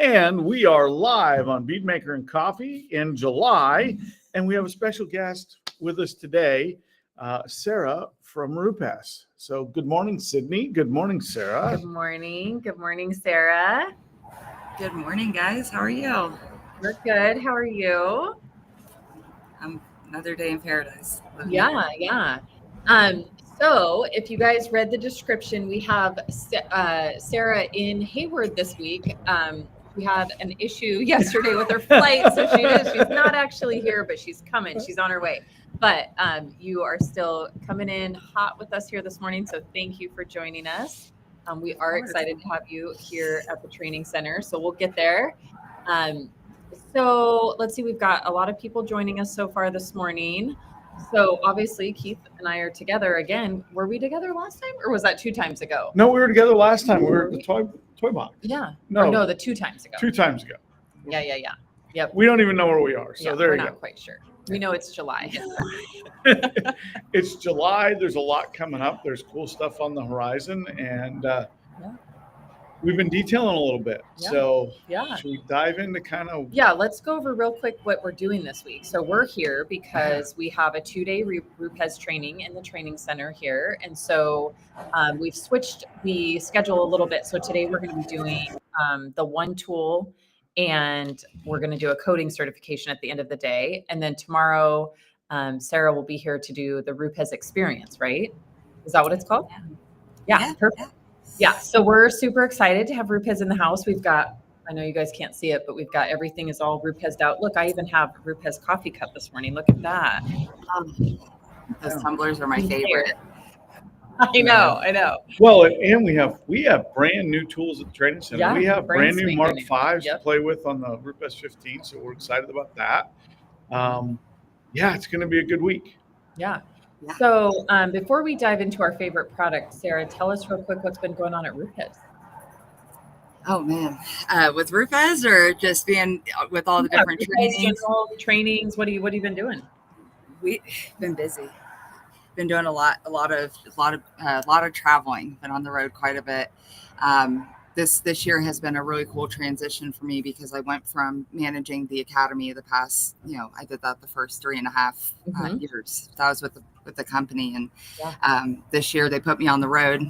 And we are live on Bead Maker and Coffee in July. And we have a special guest with us today, Sarah from Rupes. So good morning, Sydney. Good morning, Sarah. Good morning. Good morning, Sarah. Good morning, guys. How are you? We're good. How are you? Another day in paradise. Yeah. So if you guys read the description, we have Sarah in Hayward this week. We had an issue yesterday with her flight, so she's not actually here, but she's coming. She's on her way. But you are still coming in hot with us here this morning, so thank you for joining us. We are excited to have you here at the training center, so we'll get there. So let's see, we've got a lot of people joining us so far this morning. So obviously Keith and I are together again. Were we together last time, or was that 2 times ago? No, we were together last time. We were at the toy box. Yeah. No, the 2 times ago. 2 times ago. Yeah. Yep. We don't even know where we are. So there you go. We're not quite sure. We know it's July. It's July. There's a lot coming up. There's cool stuff on the horizon, and we've been detailing a little bit. Yeah. So Yeah. should we dive into kind of? Yeah, let's go over real quick what we're doing this week. So we're here because we have a 2-day Rupes training in the training center here. And so we've switched the schedule a little bit. So today we're going to be doing the 1 tool, and we're going to do a coding certification at the end of the day. And then tomorrow, Sarah will be here to do the Rupes experience, right? Is that what it's called? Yeah, perfect. Yeah, so we're super excited to have Rupes in the house. We've got, I know you guys can't see it, but we've got everything is all Rupes'd out. Look, I even have Rupes coffee cup this morning. Look at that. Those tumblers are my favorite. I know. Well, and we have brand new tools at the training center. Yeah, we have brand new Mark new. 5s Yep. to play with on the Rupes 15, so we're excited about that. It's going to be a good week. Yeah. So before we dive into our favorite product, Sarah, tell us real quick what's been going on at Rupes. Oh man, with Rupes or just being with all the different trainings. What have you been doing? We've been busy. Been doing a lot of traveling. Been on the road quite a bit. This year has been a really cool transition for me because I went from managing the academy the past, I did that the first 3.5 years. That was with the company. And this year they put me on the road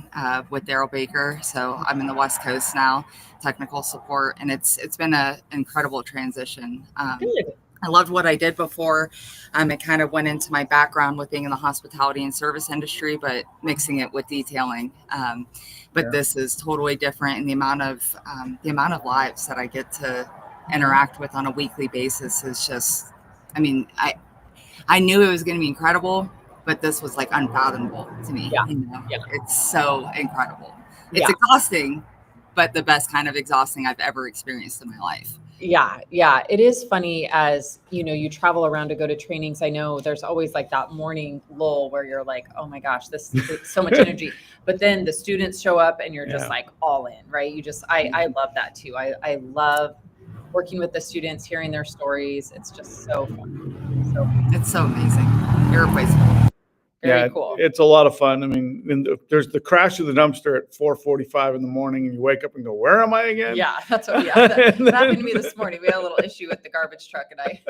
with Daryl Baker. So I'm in the West Coast now, technical support. And it's been an incredible transition. I loved what I did before. It kind of went into my background with being in the hospitality and service industry, but mixing it with detailing. But this is totally different, and the amount of lives that I get to interact with on a weekly basis is just, I knew it was going to be incredible, but this was like unfathomable to me. It's so incredible. It's exhausting, but the best kind of exhausting I've ever experienced in my life. Yeah. It is funny as, you travel around to go to trainings. I know there's always like that morning lull where you're like, oh my gosh, this is so much energy. But then the students show up and you're just like all in, right? I love that too. I love working with the students, hearing their stories. It's just so fun. It's so amazing. Irreplaceable. Very cool. It's a lot of fun. There's the crash of the dumpster at 4:45 in the morning, and you wake up and go, "Where am I again?" Yeah, that happened to me this morning. We had a little issue with the garbage truck, and I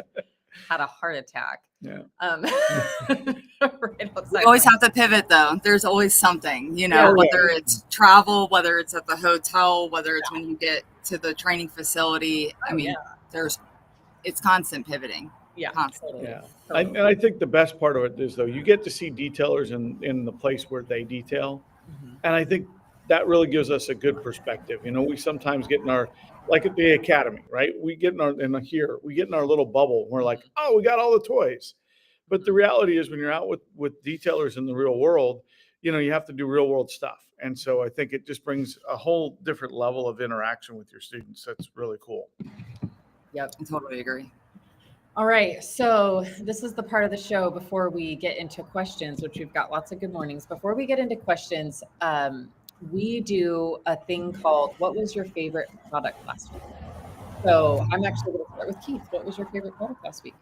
had a heart attack. Yeah. Right outside. You always have to pivot, though. There's always something, whether it's travel, whether it's at the hotel, whether it's when you get to the training facility. It's constant pivoting. Yeah, constantly. Yeah. And I think the best part of it is, though, you get to see detailers in the place where they detail. And I think that really gives us a good perspective. We sometimes get in our, like at the academy, right? We get in our little bubble. We're like, oh, we got all the toys. But the reality is when you're out with detailers in the real world, you have to do real world stuff. And so I think it just brings a whole different level of interaction with your students. That's really cool. Yep, I totally agree. All right, so this is the part of the show before we get into questions, which we've got lots of good mornings. Before we get into questions, we do a thing called What Was Your Favorite Product Last Week? So I'm actually going to start with Keith. What was your favorite product last week?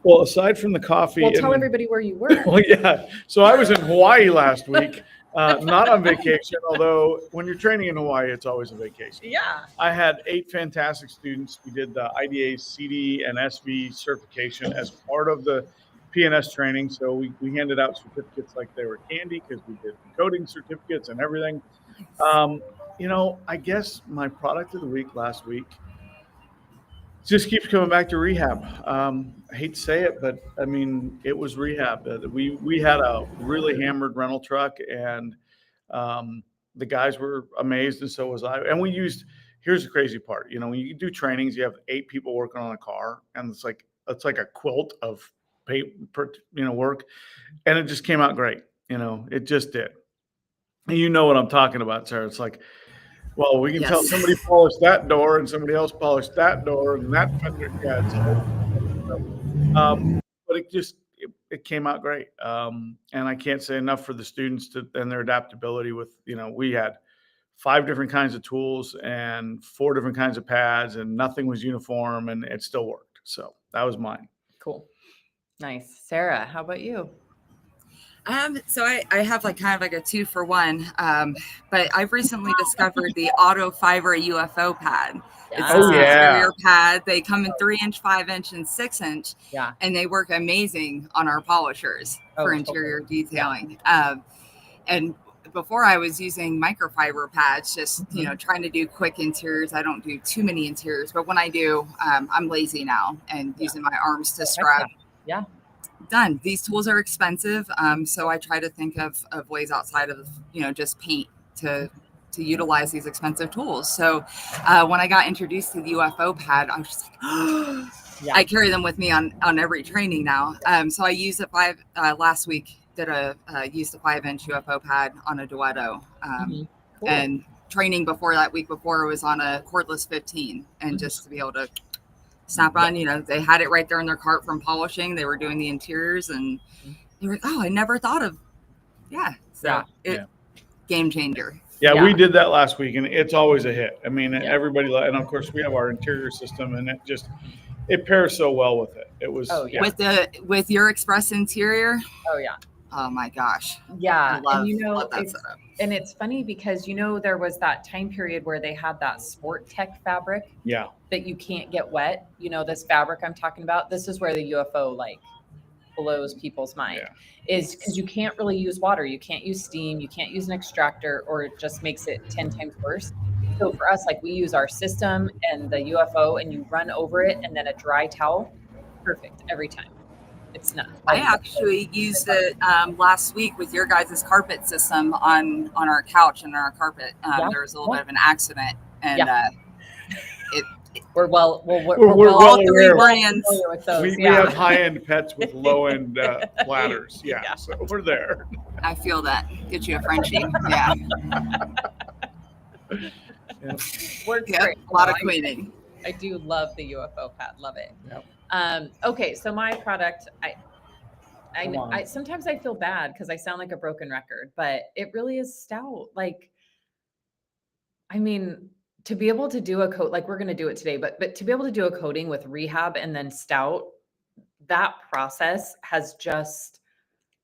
Well, aside from the coffee. Well, tell everybody where you were. Well, yeah. So I was in Hawaii last week. Not on vacation, although when you're training in Hawaii, it's always a vacation. Yeah. I had 8 fantastic students. We did the IDA, CD, and SV certification as part of the PNS training. So we handed out certificates like they were candy because we did coding certificates and everything. I guess my product of the week last week just keeps coming back to rehab. I hate to say it, but I mean, it was rehab. We had a really hammered rental truck, and the guys were amazed, and so was I. And here's the crazy part. When you do trainings, you have 8 people working on a car, and it's like a quilt of paper, work, and it just came out great. It just did. And you know what I'm talking about, Sarah. It's like, well, we can tell somebody polished that door and somebody else polished that door and that fender. Yeah, but it came out great. And I can't say enough for the students and their adaptability with, we had 5 different kinds of tools and 4 different kinds of pads, and nothing was uniform, and it still worked. So that was mine. Cool. Nice. Sarah, how about you? So I have kind of like a 2-for-1, but I've recently discovered the Auto Fiber UFO pad. It's a interior pad. They come in 3-inch, 5-inch, and 6-inch. Yeah. And they work amazing on our polishers for interior detailing. And before I was using microfiber pads, just, trying to do quick interiors. I don't do too many interiors, but when I do, I'm lazy now and using my arms to scrub. Yeah. Done. These tools are expensive, so I try to think of ways outside of just paint to utilize these expensive tools. So when I got introduced to the UFO pad, I was just like, I carry them with me on every training now. So I used last week. Used a 5-inch UFO pad on a Duetto, cool. And training week before was on a cordless 15, and just to be able to snap on, they had it right there in their cart from polishing. They were doing the interiors, and they were like, oh, I never thought of, game changer. Yeah, we did that last week, and it's always a hit. I mean, everybody, and of course we have our interior system, and it pairs so well with it. It was with your Express interior. Oh yeah. Oh my gosh. Yeah. Love and that setup. And it's funny because there was that time period where they had that Sport Tech fabric. Yeah. That you can't get wet. This fabric I'm talking about. This is where the UFO blows people's mind. Is because you can't really use water. You can't use steam. You can't use an extractor, or it just makes it 10 times worse. So for us, we use our system and the UFO, and you run over it, and then a dry towel. Perfect every time. It's not. I actually used it last week with your guys' carpet system on our couch and our carpet. There was a little bit of an accident, and we're all three brands. We have high-end pets with low-end platters. Yeah, so we're there. I feel that. Get you a Frenchie. Yeah. Works great. A lot of cleaning. I do love the UFO pad. Love it. Yep. Okay, so my product, I sometimes I feel bad because I sound like a broken record, but it really is Stout. To be able to do a coat, we're going to do it today, but to be able to do a coating with rehab and then Stout, that process has just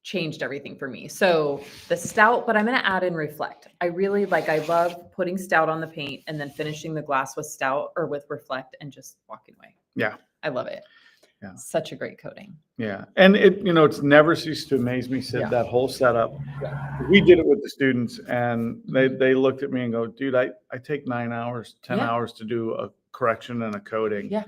changed everything for me. So the Stout, but I'm going to add in Reflect. I really I love putting Stout on the paint and then finishing the glass with Stout or with Reflect and just walking away. Yeah. I love it. Yeah. Such a great coating. Yeah. And it's never ceased to amaze me, Sid, that whole setup. Yeah. We did it with the students, and they looked at me and go, dude, I take 9 hours, 10 hours to do a correction and a coating. Yeah.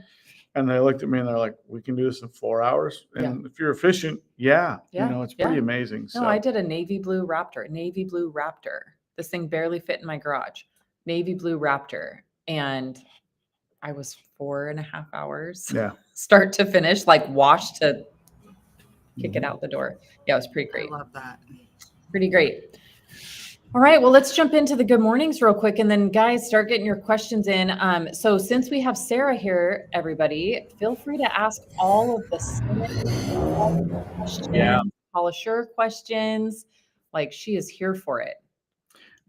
And they looked at me and they're like, we can do this in 4 hours. And if you're efficient, it's pretty amazing. No, I did a navy blue Raptor. This thing barely fit in my garage. Navy blue Raptor. And I was 4.5 hours. Yeah. Start to finish, wash to kick it out the door. Yeah, it was pretty great. I love that. Pretty great. All right, well, let's jump into the good mornings real quick. And then guys, start getting your questions in. So since we have Sarah here, everybody, feel free to ask all of the questions, polisher questions. She is here for it.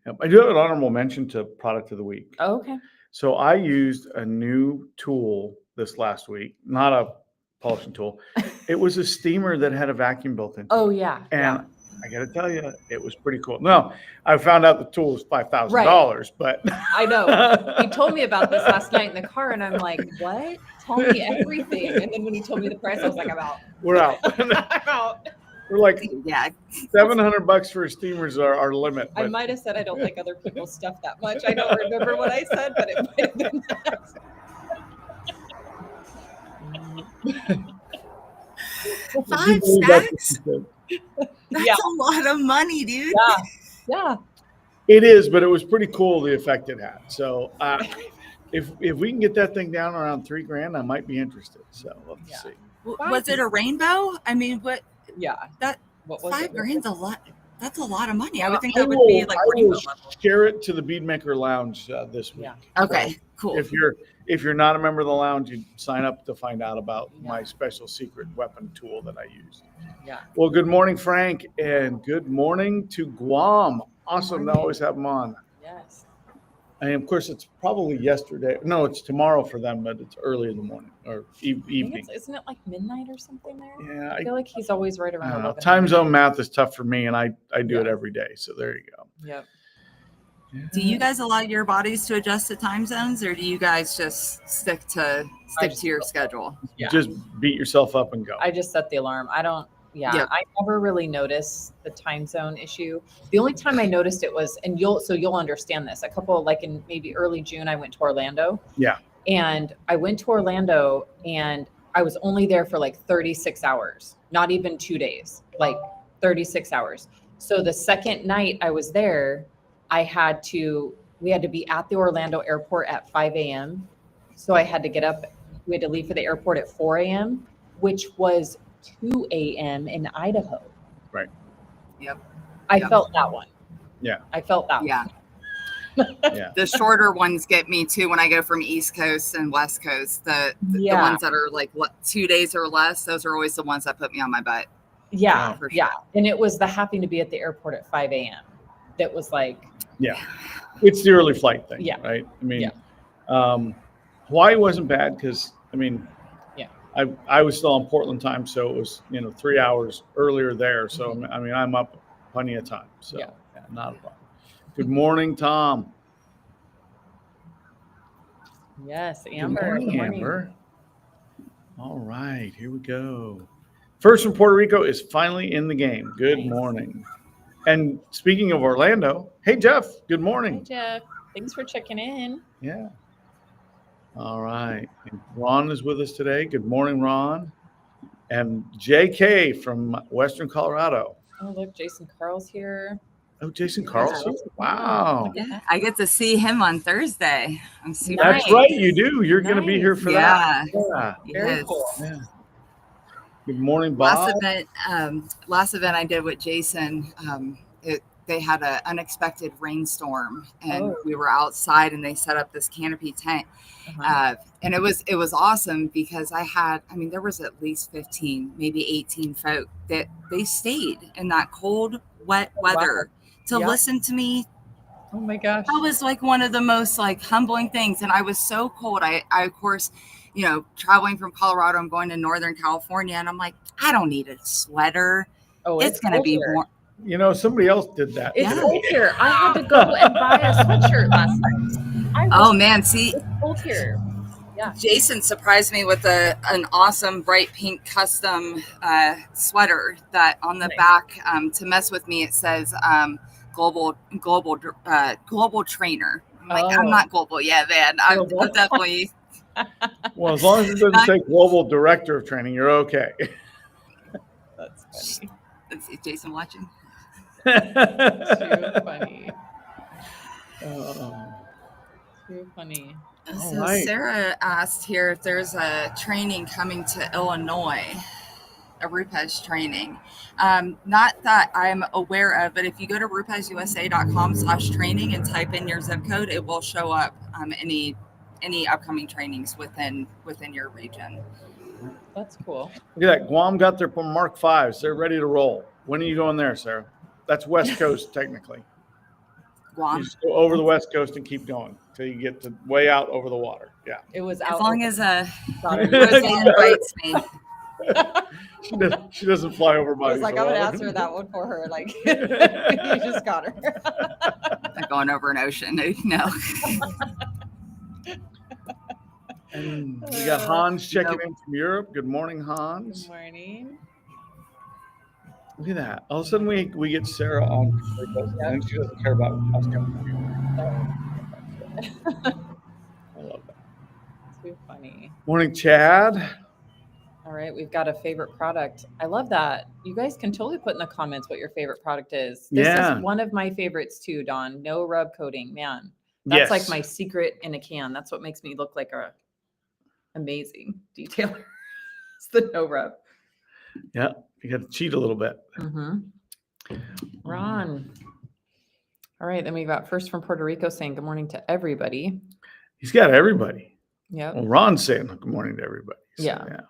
Yep. I do have an honorable mention to product of the week. Oh, okay. So I used a new tool this last week, not a polishing tool. It was a steamer that had a vacuum built into it. Oh, yeah. And I got to tell you, it was pretty cool. No, I found out the tool was $5,000, but I know. He told me about this last night in the car, and I'm like, what? Tell me everything. And then when he told me the price, I was like, I'm out. We're out. I'm out. We're like, Yeah. $700 for steamers are our limit. I might have said I don't like other people's stuff that much. I don't remember what I said, but it might have been that. Five stacks? That's Yeah. a lot of money, dude. Yeah. It is, but it was pretty cool the effect it had. So if we can get that thing down around $3,000, I might be interested. So let's see. Was it a rainbow? I mean, what? Yeah. What was it? $5,000's a lot. That's a lot of money. I would think that would be like I will rainbow level. share it to the Bead Maker Lounge this week. Yeah. Okay, cool. If you're not a member of the lounge, you sign up to find out about Yeah. my special secret weapon tool that I use. Yeah. Well, good morning, Frank, and good morning to Guam. Awesome to always have them on. Yes. And of course, it's probably yesterday. No, it's tomorrow for them, but it's early in the morning or I think evening. isn't it like midnight or something there? Yeah, I feel like he's always right I around don't know. 11. Time zone math is tough for me, and I do it Yeah. every day. So there you go. Yep. Do you guys allow your bodies to adjust to time zones, or do you guys just stick to your schedule? Yeah. Just beat yourself up and go. I just set the alarm. I don't. Yeah, Yep. I never really noticed the time zone issue. The only time I noticed it was, and you'll understand this. A couple, like in maybe early June, I went to Orlando. Yeah. And I went to Orlando, and I was only there for like 36 hours, not even 2 days, like 36 hours. So the second night I was there, we had to be at the Orlando airport at 5 a.m. So I had to get up. We had to leave for the airport at 4 a.m., which was 2 a.m. in Idaho. Right. Yep. I felt that one. Yeah. I felt that Yeah. Yeah. The shorter ones get me too when I go from East Coast and West Coast. The Yeah. ones that are like 2 days or less, those are always the ones that put me on my butt. Yeah. For sure. Yeah. And it was the having to be at the airport at 5 a.m. that was like, Yeah. It's the early flight thing. Yeah. Right. I mean, Yeah. Hawaii wasn't bad because, I mean, Yeah. I was still on Portland time. So it was, 3 hours earlier there. So, Mhm. I mean, I'm up plenty of time. So Yeah. not a problem. Good morning, Tom. yes, Good Amber. morning, Good morning. Amber. All right, here we go. First from Puerto Rico is finally in the game. Good Nice. morning. And speaking of Orlando, hey, Jeff, good Hi, morning. Jeff. Thanks for checking in. Yeah. All right. And Ron is with us today. Good morning, Ron. And JK from Western Colorado. Oh, look, Jason Carl's here. Oh, Jason Carlson. Wow. Yeah. I get to see him on Thursday. I'm super. That's Nice. right. You do. You're going to be here for Yeah. that. Yeah. Very Yes. cool. Yeah. Good morning, Bob. Last event I did with Jason, they had an unexpected rainstorm, and we were outside, and they set up this canopy tent, and it was awesome because there was at least 15, maybe 18 folk that they stayed in that cold, wet weather to listen to me. Oh my gosh. That was like one of the most like humbling things, and I was so cold. I of course, traveling from Colorado, I'm going to Northern California, and I'm like, I don't need a sweater. Oh, It's gonna be warm. Somebody else did that. It's Yeah. cold here. I had to go and buy a sweatshirt last night. Oh man, see, It's cold here. Jason surprised me with an awesome bright pink custom sweater that on the back, to mess with me, it says global trainer. I'm like, I'm not global yet, man. I'm definitely. Well, as long as it doesn't say global director of training, you're okay. That's funny. Let's see, Jason watching. Too funny. Too funny. So right. Sarah asked here if there's a training coming to Illinois, a Rupes training. Not that I'm aware of, but if you go to rupesusa.com/training and type in your zip code, it will show up any upcoming trainings within your region. That's cool. Look at that. Guam got their Mark V's. They're ready to roll. When are you going there, Sarah? That's West Coast, technically. Guam. You just go over the West Coast and keep going until you get to way out over the water. Yeah. It was As out. long as Sorry. Roseanne invites me. She doesn't fly over I bodies. was like, so I'm gonna well. ask her that one for her. Like, you just got her. Like going over an ocean. No. And we got Hans checking in from Europe. Good morning, Hans. Good morning. Look at that. All of a sudden we get Sarah on, and she doesn't care about us coming. I love that. Too funny. Morning, Chad. All right, we've got a favorite product. I love that. You guys can totally put in the comments what your favorite product is. This is one of my favorites too, Dawn. No rub coating, man. That's like my secret in a can. That's what makes me look like a amazing detailer. It's the no rub. Yeah, you got to cheat a little bit. Ron. All right, then we got first from Puerto Rico saying good morning to everybody. He's got everybody. Yeah. Well, Ron's saying good morning to everybody. So, yeah.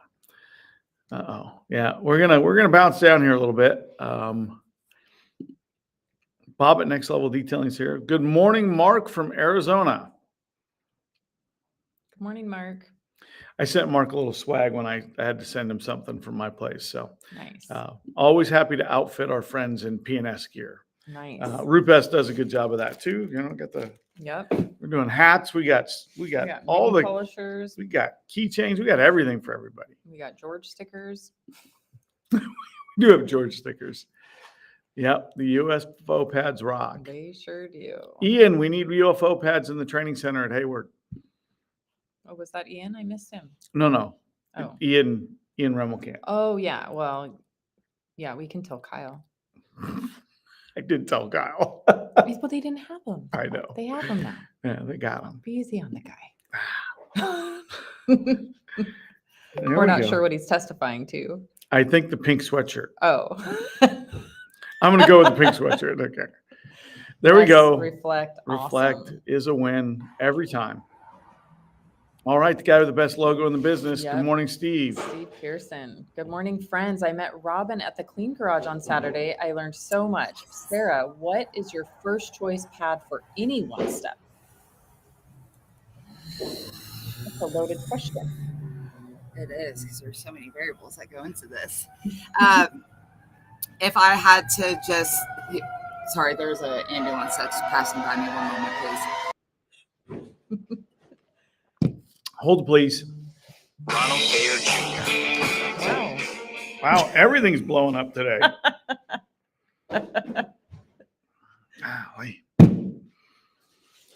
Yeah. We're gonna bounce down here a little bit. Bob at Next Level Detailing is here. Good morning, Mark from Arizona. Good morning, Mark. I sent Mark a little swag when I had to send him something from my place. So nice. Always happy to outfit our friends in P&S gear. Nice. Rupes does a good job of that too. You know, got the. Yep. We're doing hats. We got all the polishers. We got keychains. We got everything for everybody. We got George stickers. We do have George stickers. Yep, the UFO pads rock. They sure do. Ian, we need UFO pads in the training center at Hayward. Oh, was that Ian? I missed him. No. Oh. Ian Remmelkamp. Oh, yeah. Well, yeah, we can tell Kyle. I did tell Kyle. But they didn't have them. I know. They have them now. Yeah, they got them. Be easy on the guy. We're not sure what he's testifying to. I think the pink sweatshirt. Oh. I'm going to go with the pink sweatshirt. Okay. There we go. Reflect. Reflect awesome. is a win every time. All right. The guy with the best logo in the business. Yep. Good morning, Steve. Steve Pearson. Good morning, friends. I met Robin at the Clean Garage on Saturday. I learned so much. Sarah, what is your first choice pad for any one step? That's a loaded question. It is, because there's so many variables that go into this. If I had to just, sorry, there's an ambulance that's passing by me. 1 moment, please. Hold, please. Ronald Bayer Jr. Wow, everything's blowing up today.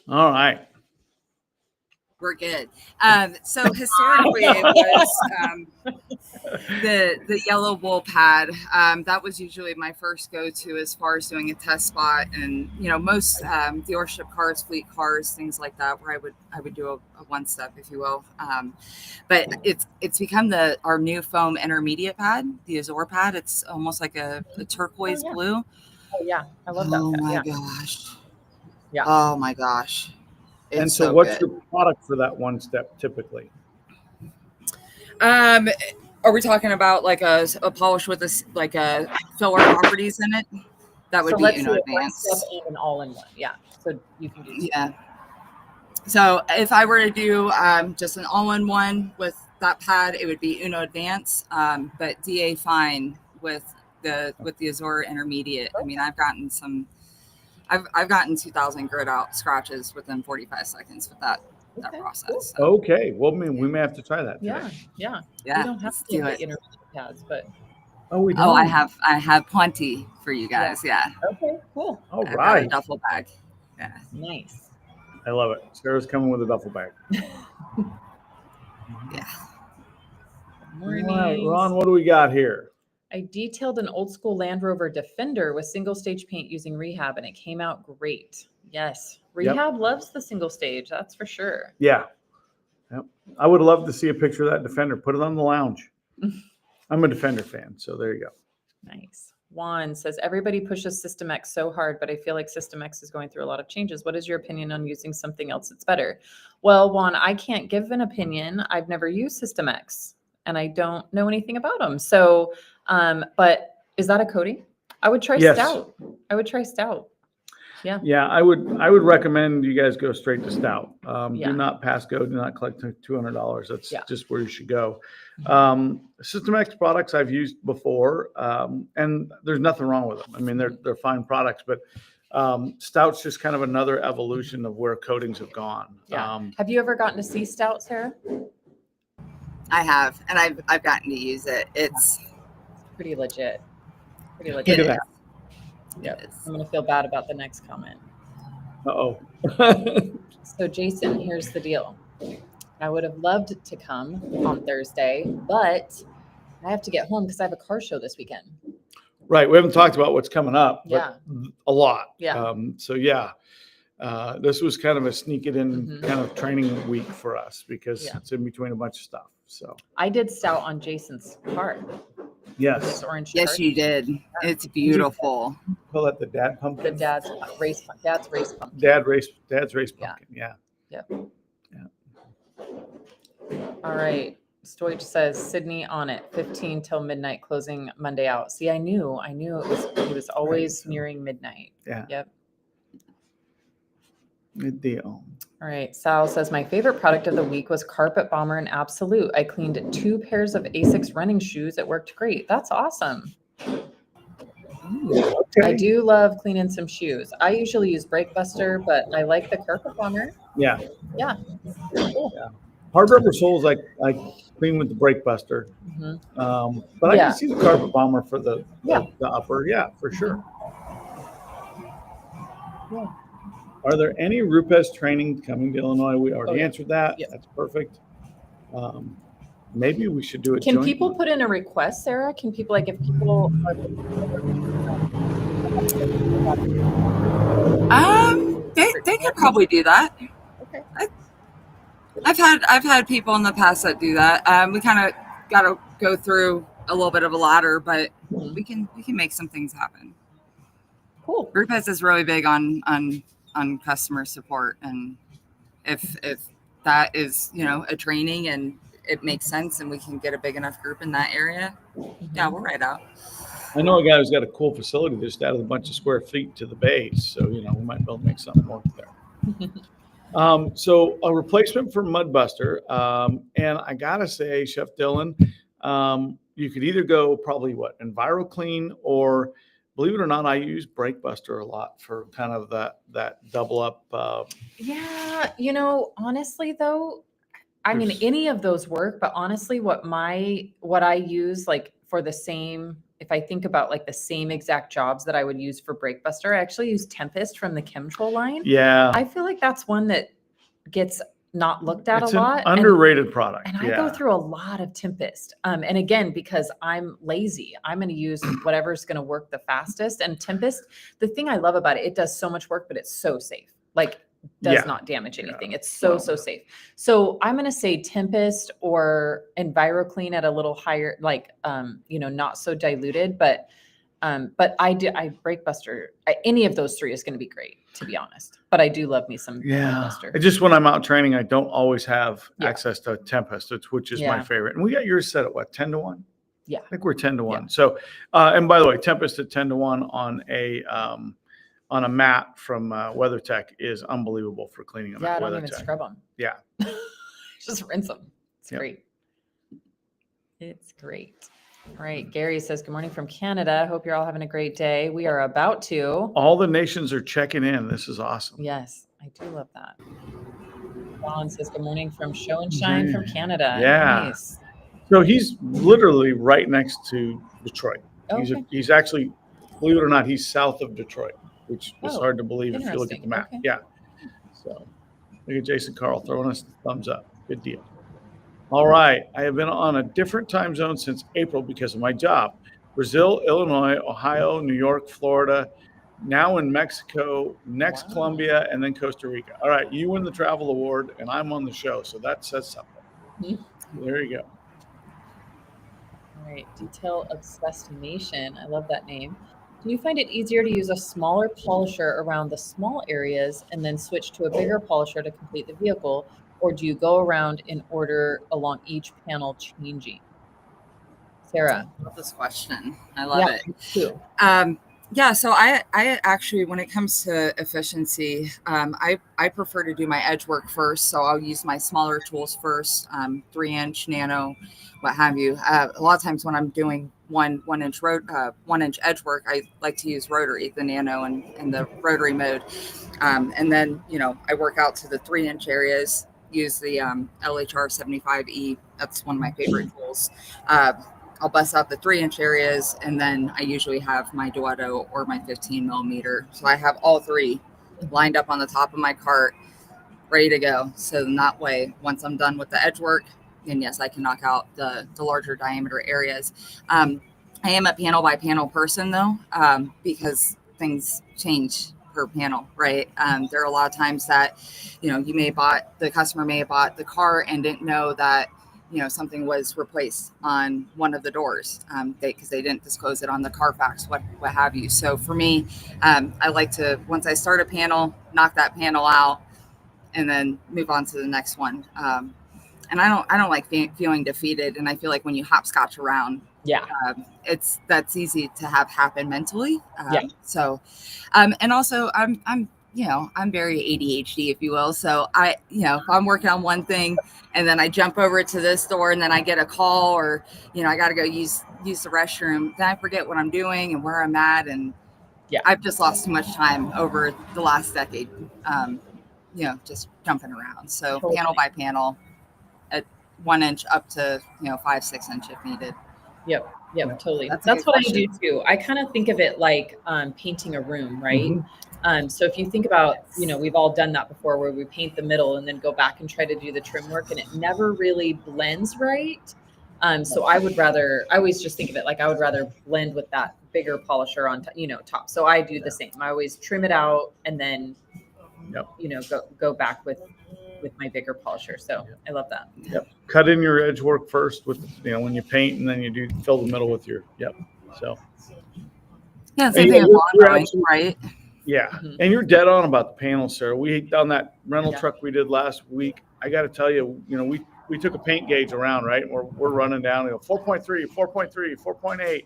All right. We're good. So historically, it was the yellow wool pad. That was usually my first go-to as far as doing a test spot, and most dealership cars, fleet cars, things like that, where I would do a one-step, if you will. But it's become our new foam intermediate pad, the Azure pad. It's almost like a turquoise blue. Oh yeah, I love that. Oh my yeah. gosh. Yeah. Oh my gosh. And so what's your product for that one step typically? Are we talking about like a polish with a filler properties in it? That would be advanced. And an all-in-one. Yeah. So you can do. Yeah. So if I were to do just an all-in-one with that pad, it would be Uno Advance, but DA Fine with the Azure Intermediate. I mean, I've gotten 2,000 grit out scratches within 45 seconds with that process. So. Okay. Well, we may have to try that today. Yeah. We don't have to do intermediate pads, but we don't. Oh, I have plenty for you guys. Yeah. Okay, cool. All right. Duffel bag. Yeah. Nice. I love it. Sarah's coming with a duffel bag. Yeah. Morning. All right, Ron, what do we got here? I detailed an old school Land Rover Defender with single stage paint using Rehab, and it came out great. Yes. Rehab loves the single stage. That's for sure. Yeah. Yep. I would love to see a picture of that Defender. Put it on the lounge. I'm a Defender fan, so there you go. Nice. Juan says, everybody pushes System X so hard, but I feel like System X is going through a lot of changes. What is your opinion on using something else that's better? Well, Juan, I can't give an opinion. I've never used System X, and I don't know anything about them. So, but is that a coating? I would try Stout. I would try Stout. Yeah, I would recommend you guys go straight to Stout. Yeah. Do not pass go. Do not collect $200. That's Yeah. just where you should go. System X products I've used before, and there's nothing wrong with them. I mean, they're fine products, but Stout's just kind of another evolution of where coatings have gone. Yeah. Have you ever gotten to see Stout, Sarah? I have, and I've gotten to use it. It's Pretty legit. Pretty Look legit. at that. Yep. I'm going to feel bad about the next comment. Uh-oh. So Jason, here's the deal. I would have loved to come on Thursday, but I have to get home because I have a car show this weekend. Right. We haven't talked about what's coming up, but a lot. Yeah. So yeah, this was kind of a sneak it in kind of training week for us because it's in between a bunch of stuff. So I did Stout on Jason's car. yes. This orange yes, cart. you did. It's beautiful. Call that the dad pumpkin. The dad's race pumpkin. Dad's race pumpkin. Yeah. Yep. All right. Stoich says Sydney on it. 15 till midnight. Closing Monday out. See, I knew it was always nearing midnight. Yeah. Yep. Good deal. All right. Sal says my favorite product of the week was Carpet Bomber and Absolute. I cleaned 2 pairs of Asics running shoes. It worked great. That's awesome. Okay. I do love cleaning some shoes. I usually use Brake Buster, but I like the Carpet Bomber. Yeah. Yeah. Cool. Hard rubber soles I clean with the Brake Buster. But I can see the Carpet Bomber for the upper. Yeah, for sure. Yeah. Are there any Rupes training coming to Illinois? We already answered that. Yep. That's perfect. Maybe we should do it. Can people put in a request, Sarah? Can people if people are They could probably do that. okay. I've had people in the past that do that. We kind of got to go through a little bit of a ladder, but we can make some things happen. Cool. Rupes is really big on customer support, and if that is a training and it makes sense and we can get a big enough group in that area, yeah, we'll ride out. I know a guy who's got a cool facility just added a bunch of square feet to the base, so we might be able to make something work there. So a replacement for Mudbuster, and I gotta say, Chef Dylan, you could either go probably EnviroClean, or believe it or not, I use Brake Buster a lot for kind of that double up. Yeah, honestly though, I mean any of those work, but honestly, what I use for the same. If I think about the same exact jobs that I would use for Brake Buster, I actually use Tempest from the Chemtrol line. Yeah. I feel like that's one that gets not looked at It's a lot. An underrated product. And I go through a lot of Tempest. And again, because I'm lazy, I'm going to use whatever's going to work the fastest. And Tempest, the thing I love about it, it does so much work, but it's so safe. Does not damage anything. It's so safe. So I'm going to say Tempest or EnviroClean at a little higher, not so diluted, but I Brake Buster, any of those 3 is going to be great, to be honest. But I do love me some Brake Buster. Just when I'm out training, I don't always have access to Tempest, which is my favorite. And we got yours set at 10 to 1? Yeah. I think we're 10 to 1. So, and by the way, Tempest at 10 to 1 on a mat from WeatherTech is unbelievable for cleaning them. Yeah, I don't even scrub them. Yeah. Just rinse them. It's great. It's great. All right. Gary says, good morning from Canada. Hope you're all having a great day. We are about to. All the nations are checking in. This is awesome. Yes, I do love that. Don says, good morning from Show and Shine from Canada. Yeah. Nice. So he's literally right next to Detroit. Okay. He's actually, believe it or not, he's south of Detroit, which is hard to believe if you look at the map. Okay. Yeah. So look at Jason Carl throwing us the thumbs up. Good deal. All right. I have been on a different time zone since April because of my job. Brazil, Illinois, Ohio, New York, Florida, now in Mexico, next Colombia, and then Costa Rica. All right. You win the travel award, and I'm on the show. So that says something. There you go. All right. Detail Obsessed Nation. I love that name. Do you find it easier to use a smaller polisher around the small areas and then switch to a bigger polisher to complete the vehicle? Or do you go around in order along each panel changing? Sarah. I love this question. I love it. Too. Yeah, so I actually, when it comes to efficiency, I prefer to do my edge work first. So I'll use my smaller tools first, 3-inch, nano, what have you. A lot of times when I'm doing one inch edge work, I like to use rotary, the nano and the rotary mode, and then I work out to the 3-inch areas. Use the LHR 75E. That's one of my favorite tools. I'll bust out the 3-inch areas, and then I usually have my Duetto or my 15 millimeter. So I have all three lined up on the top of my cart, ready to go. So in that way, once I'm done with the edge work, then yes, I can knock out the larger diameter areas. I am a panel by panel person though, because things change per panel, right? There are a lot of times that, the customer may have bought the car and didn't know that something was replaced on one of the doors, because they didn't disclose it on the Carfax, what have you. So for me, I like to, once I start a panel, knock that panel out, and then move on to the next one. And I don't like feeling defeated. And I feel like when you hopscotch around, that's easy to have happen mentally. So, and also I'm very ADHD, if you will. So if I'm working on one thing and then I jump over to this door and then I get a call, or, I got to go use the restroom, then I forget what I'm doing and where I'm at. And I've just lost too much time over the last decade, just jumping around. So totally. Panel by panel at 1 inch up to, 5-6 inch if needed. Yep, totally. That's what I do too. I kind of think of it like painting a room, right? Mm-hmm. So if you think about, we've all done that before, where we paint the middle and then go back and try to do the trim work, and it never really blends right. So I always just think of it like I would rather blend with that bigger polisher on, top. So I do the same. I always trim it out and then, go back with my bigger polisher. So I love that. Yep. Cut in your edge work first with, when you paint, and then you fill the middle with your, So. Yeah, same thing right? Yeah. Mm-hmm. And you're dead on about the panels, Sarah. On that rental truck we did last week, I got to tell you, we took a paint gauge around, right? We're running down, 4.3, 4.3, 4.8,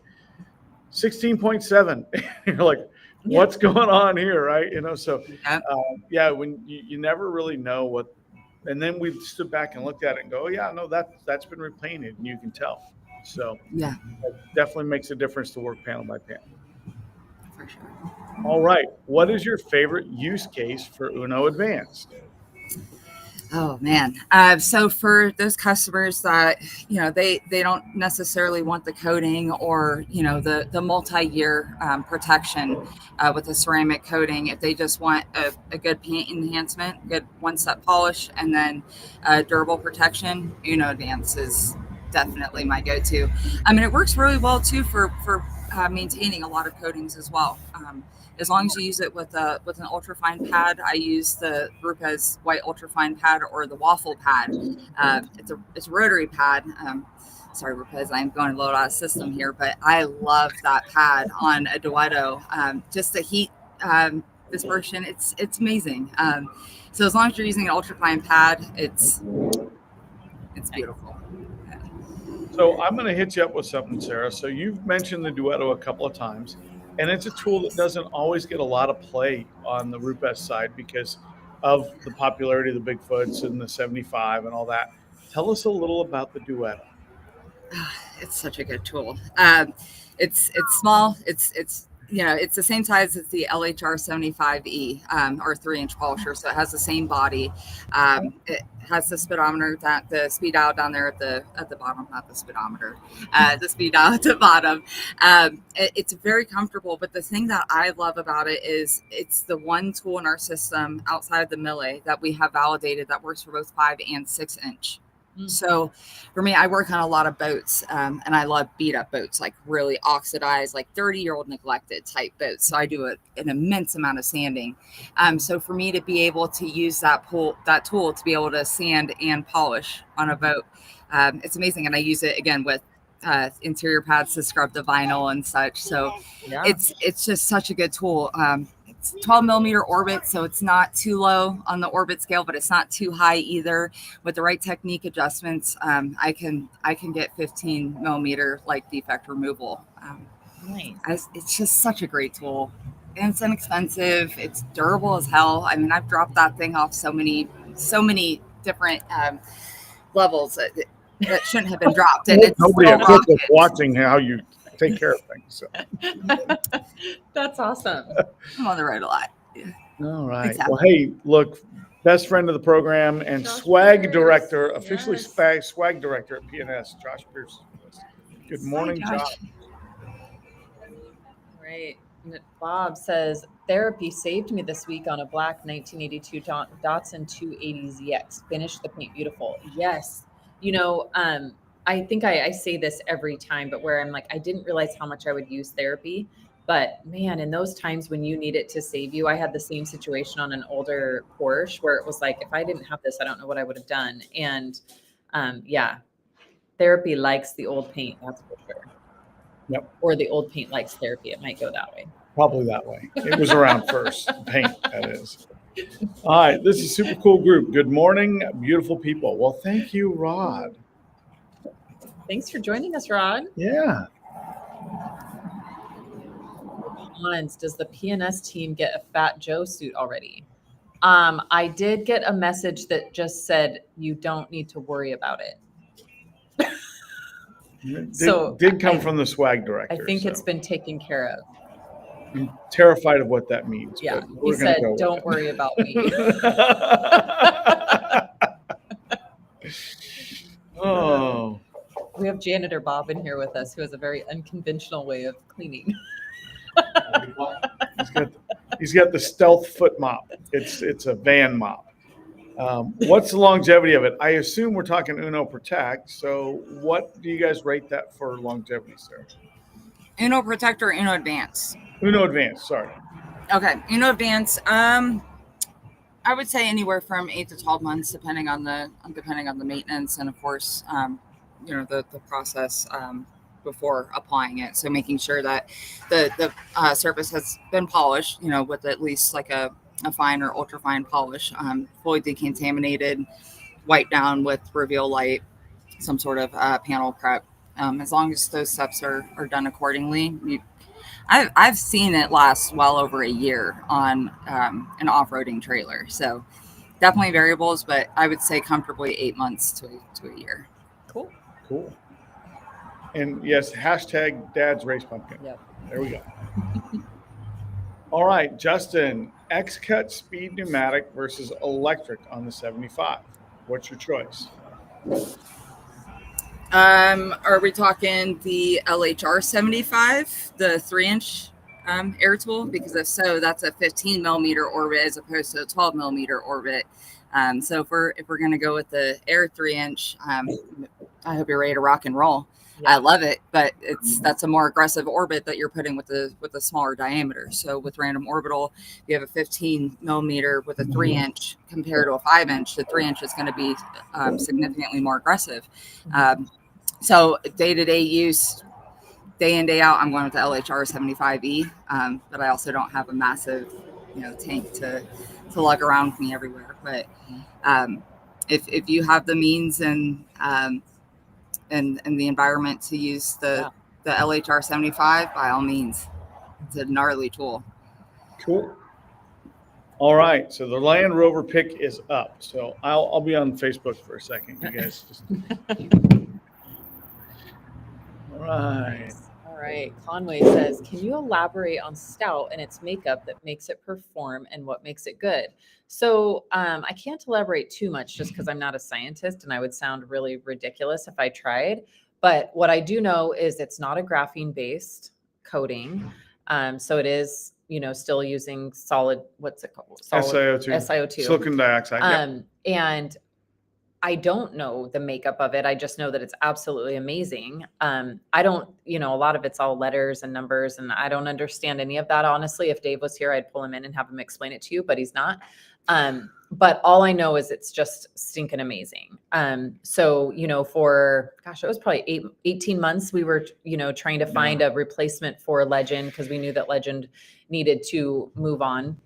16.7. You're like, what's going on here, right? So, when you never really know what. And then we stood back and looked at it and go, that's been repainted, and you can tell. So it definitely makes a difference to work panel by panel. For sure. All right. What is your favorite use case for Uno Advanced? Oh man. So for those customers that, they don't necessarily want the coating or, the multi-year protection with a ceramic coating. If they just want a good paint enhancement, good one-step polish, and then durable protection, Uno Advanced is definitely my go-to. I mean, it works really well too for maintaining a lot of coatings as well. As long as you use it with an ultrafine pad. I use the Rupes white ultrafine pad or the waffle pad. It's a rotary pad. Sorry, Rupes, I'm going a little out of system here, but I love that pad on a Duetto. Just the heat dispersion, it's amazing. So as long as you're using an ultrafine pad, it's beautiful. So I'm going to hit you up with something, Sarah. So you've mentioned the Duetto a couple of times. And it's a tool that doesn't always get a lot of play on the Rupes side because of the popularity of the Bigfoots and the 75 and all that. Tell us a little about the Duetto. It's such a good tool. It's small. It's the same size as the LHR 75E or 3-inch polisher, so it has the same body. It has the speedometer, the speed dial down there at the bottom, not the speedometer, the speed dial at the bottom. It's very comfortable, but the thing that I love about it is it's the one tool in our system outside of the Millet that we have validated that works for both 5 and 6-inch. So for me, I work on a lot of boats and I love beat up boats, like really oxidized, like 30-year-old neglected type boats. So I do an immense amount of sanding. So for me to be able to use that tool to be able to sand and polish on a boat, it's amazing. And I use it again with interior pads to scrub the vinyl and such. So it's just such a good tool. It's 12 millimeter orbit, so it's not too low on the orbit scale, but it's not too high either. With the right technique adjustments, I can get 15 millimeter like defect removal. Nice. It's just such a great tool. And it's inexpensive. It's durable as hell. I mean, I've dropped that thing off so many different levels that shouldn't have been dropped. And it's Nobody still at home is rockets. watching how you take care of things. So. That's awesome. I'm on the road a lot. All right. Exactly. Well, hey, look, best friend of the program and Josh swag Pierce. director, officially Yes. swag director at PNS, Josh Pierce. Good morning, Hi, Josh. Right. Bob says therapy saved me this week on a black 1982 Datsun 280ZX. Finished the paint beautiful. Yes. I think I say this every time, but where I'm like, I didn't realize how much I would use therapy. But man, in those times when you need it to save you, I had the same situation on an older Porsche where it was like, if I didn't have this, I don't know what I would have done. And yeah, therapy likes the old paint, that's for sure. Yep. Or the old paint likes therapy. It might go that way. Probably that way. It was around first. Paint, that is. All right. This is a super cool group. Good morning, beautiful people. Well, thank you, Rod. Thanks for joining us, Rod. Yeah. Hans, does the PNS team get a Fat Joe suit already? I did get a message that just said you don't need to worry about it. Did come from the swag director. I think it's been taken care of. I'm terrified of what that means. Yeah, but he we're gonna said, go with "Don't it." worry about me." Oh. We have janitor Bob in here with us, who has a very unconventional way of cleaning. He's got the stealth foot mop. It's a van mop. What's the longevity of it? I assume we're talking Uno Protect. So what do you guys rate that for longevity, Sarah? Uno Protect or Uno Advance? Uno Advance, sorry. Okay, Uno Advance. I would say anywhere from 8 to 12 months, depending on the maintenance and of course, the process before applying it. So making sure that the surface has been polished, with at least like a fine or ultra fine polish, fully decontaminated, wiped down with reveal light, some sort of panel prep. As long as those steps are done accordingly, I've seen it last well over a year on an off-roading trailer. So definitely variables, but I would say comfortably 8 months to a year. Cool. And yes, hashtag Dad's Race Pumpkin. Yep. There we go. All right, Justin, X-Cut Speed Pneumatic versus electric on the 75. What's your choice? Are we talking the LHR 75, the 3-inch air tool? Because if so, that's a 15 millimeter orbit as opposed to a 12 millimeter orbit. So if we're going to go with the air 3-inch, I hope you're ready to rock and roll. Yeah. I love it, but that's a more aggressive orbit that you're putting with a smaller diameter. So with Random Orbital, you have a 15 millimeter with a 3-inch compared to a 5-inch. The 3-inch is going to be significantly more aggressive. So day-to-day use, day in, day out, I'm going with the LHR 75E, but I also don't have a massive, tank to lug around with me everywhere. But if you have the means and the environment to use the LHR 75, by all means, it's a gnarly tool. Cool. All right, so the Land Rover pick is up. So I'll be on Facebook for a second. You guys just. All right. Conway says, can you elaborate on Stout and its makeup that makes it perform and what makes it good? So I can't elaborate too much just because I'm not a scientist and I would sound really ridiculous if I tried. But what I do know is it's not a graphene-based coating. So it is, still using solid, what's it called? SiO2. Silicon dioxide. And I don't know the makeup of it. I just know that it's absolutely amazing. I don't, a lot of it's all letters and numbers, and I don't understand any of that. Honestly, if Dave was here, I'd pull him in and have him explain it to you, but he's not. But all I know is it's just stinking amazing. So, for, it was probably 18 months, we were, trying to find a replacement for Legend because we knew that Legend needed to move on.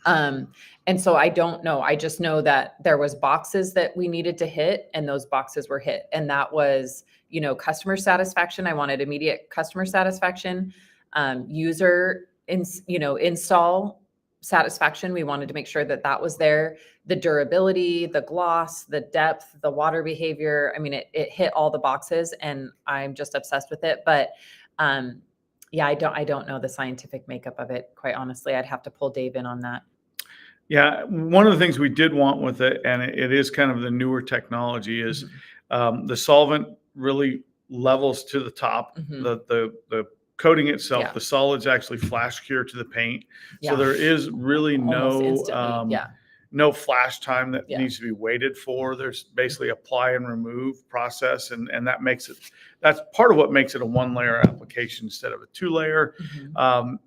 And so I don't know. I just know that there was boxes that we needed to hit, and those boxes were hit. And that was, customer satisfaction. I wanted immediate customer satisfaction, install satisfaction. We wanted to make sure that that was there. The durability, the gloss, the depth, the water behavior. I mean, it hit all the boxes, and I'm just obsessed with it. But, yeah, I don't know the scientific makeup of it, quite honestly. I'd have to pull Dave in on that. Yeah, one of the things we did want with it, and it is kind of the newer technology, is the solvent really levels to the top. The coating itself, the solids actually flash cure to the paint. So there is really no flash time that needs to be waited for. There's basically apply and remove process, and that makes it, that's part of what makes it a 1-layer application instead of a 2-layer,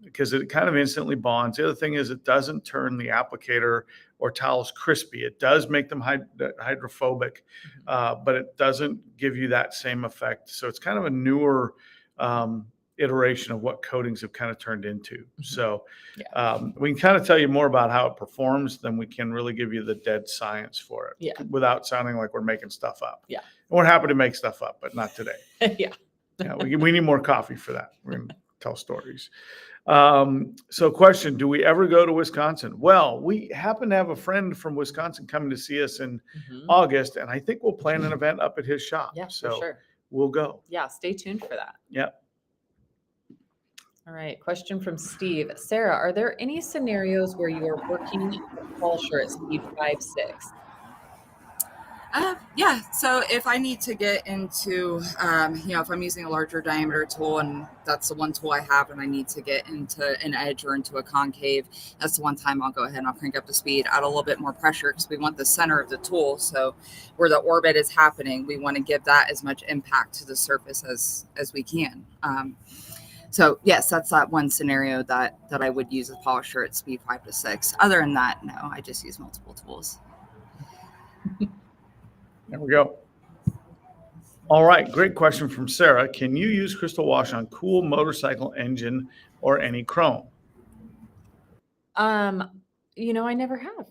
because it kind of instantly bonds. The other thing is it doesn't turn the applicator or towels crispy. It does make them hydrophobic, but it doesn't give you that same effect. So it's kind of a newer iteration of what coatings have kind of turned into. So we can kind of tell you more about how it performs than we can really give you the dead science for it without sounding like we're making stuff up. And we're happy to make stuff up, but not today. We need more coffee for that. We're going to tell stories. So question, do we ever go to Wisconsin? Well, we happen to have a friend from Wisconsin coming to see us in August, and I think we'll plan an event up at his shop. So for sure. We'll go. Yeah, stay tuned for that. All right. Question from Steve. Sarah, are there any scenarios where you are working the polisher at speed 5-6? Yeah. So if I need to get into, if I'm using a larger diameter tool and that's the one tool I have, and I need to get into an edge or into a concave, that's the one time I'll go ahead and I'll crank up the speed, add a little bit more pressure, because we want the center of the tool. So where the orbit is happening, we want to give that as much impact to the surface as we can. So yes, that's that one scenario that I would use a polisher at speed 5-6. Other than that, no, I just use multiple tools. There we go. All right, great question from Sarah. Can you use crystal wash on cool motorcycle engine or any chrome? I never have.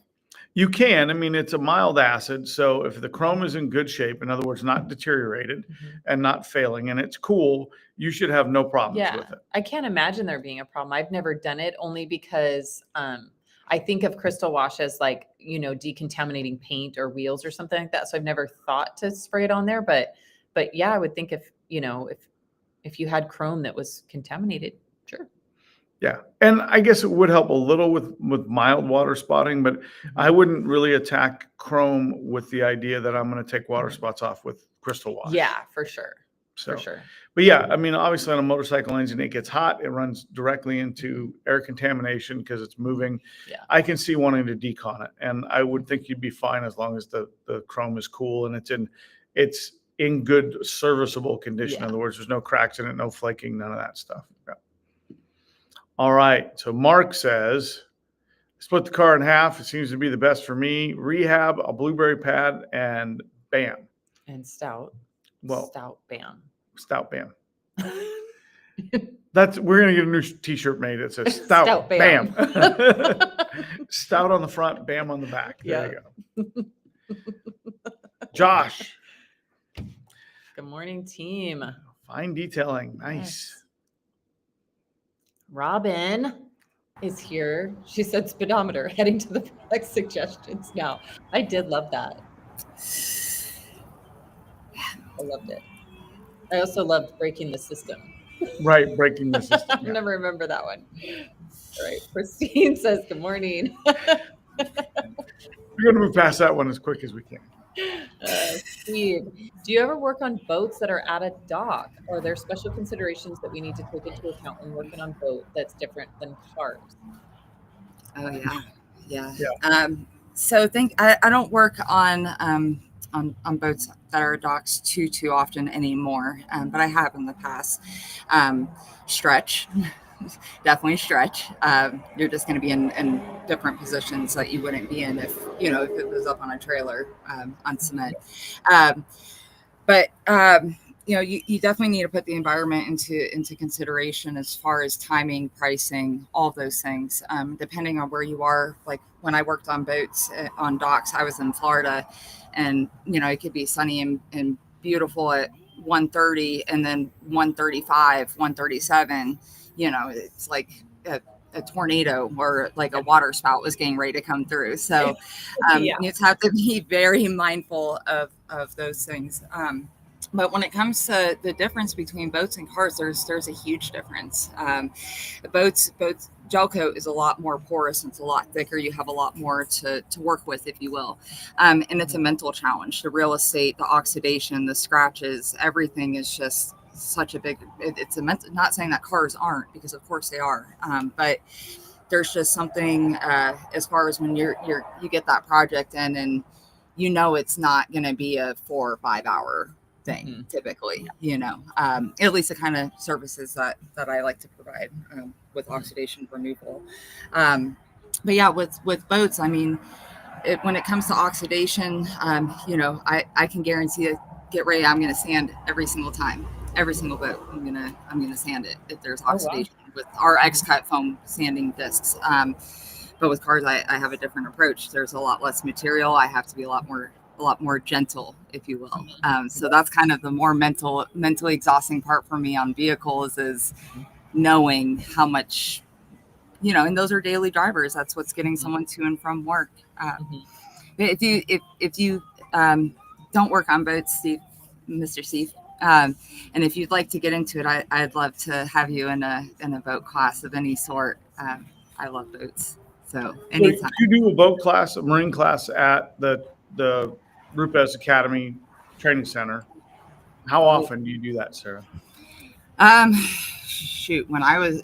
You can. I mean, it's a mild acid. So if the chrome is in good shape, in other words, not deteriorated and not failing, and it's cool, you should have no problems with it. I can't imagine there being a problem. I've never done it, only because I think of crystal wash as like, decontaminating paint or wheels or something like that. So I've never thought to spray it on there. But yeah, I would think if you had chrome that was contaminated, sure. Yeah. And I guess it would help a little with mild water spotting, but I wouldn't really attack chrome with the idea that I'm going to take water spots off with crystal wash. Yeah, for sure. So, for sure. But yeah, I mean, obviously on a motorcycle engine, it gets hot. It runs directly into air contamination because it's moving. Yeah. I can see wanting to decon it. And I would think you'd be fine as long as the chrome is cool and it's in good serviceable condition. In other words, there's no cracks in it, no flaking, none of that stuff. Yeah. All right. So Mark says, split the car in half. It seems to be the best for me. Rehab, a blueberry pad, and bam. And Stout. Well, Stout bam. Stout bam. We're gonna get a new T-shirt made that says Stout, Stout bam. Stout on the front, bam on the back. There you go. Josh. Good morning, team. Fine detailing. Nice. Yes. Robin is here. She said speedometer, heading to the product suggestions now. I did love that. I loved it. I also loved breaking the system. Right, breaking the system. I'll never remember that one. All right. Christine says, good morning. We're going to move past that one as quick as we can. Steve, do you ever work on boats that are at a dock? Are there special considerations that we need to take into account when working on boat that's different than cars? Oh yeah. So I don't work on boats that are docks too often anymore, but I have in the past. Stretch. Definitely stretch. You're just going to be in different positions that you wouldn't be in if it was up on a trailer on cement. But you definitely need to put the environment into consideration as far as timing, pricing, all of those things. Depending on where you are, like when I worked on boats on docks, I was in Florida, and it could be sunny and beautiful at 1:30, and then 1:35, 1:37. It's like a tornado or like a water spout was getting ready to come through. So you just have to be very mindful of those things. But when it comes to the difference between boats and cars, there's a huge difference. Boats gel coat is a lot more porous, and it's a lot thicker. You have a lot more to work with, if you will. And it's a mental challenge. The real estate, the oxidation, the scratches, everything is just such a big, it's a mental, not saying that cars aren't, because of course they are. But there's just something as far as when you get that project in, and it's not going to be a 4 or 5 hour thing typically, at least the kind of services that I like to provide with oxidation removal. But yeah, with boats, I mean, when it comes to oxidation, I can guarantee it. Get ready, I'm going to sand every single time, every single boat. I'm going to sand it if there's oxidation with our X-Cut foam sanding discs. But with cars, I have a different approach. There's a lot less material. I have to be a lot more gentle, if you will. So that's kind of the more mentally exhausting part for me on vehicles, is knowing how much, and those are daily drivers. That's what's getting someone to and from work. If you don't work on boats, Mr. Steve, and if you'd like to get into it, I'd love to have you in a boat class of any sort. I love boats, so anytime. You do a boat class, a marine class at the Rupes Academy Training Center. How often do you do that, Sarah? Shoot, when I was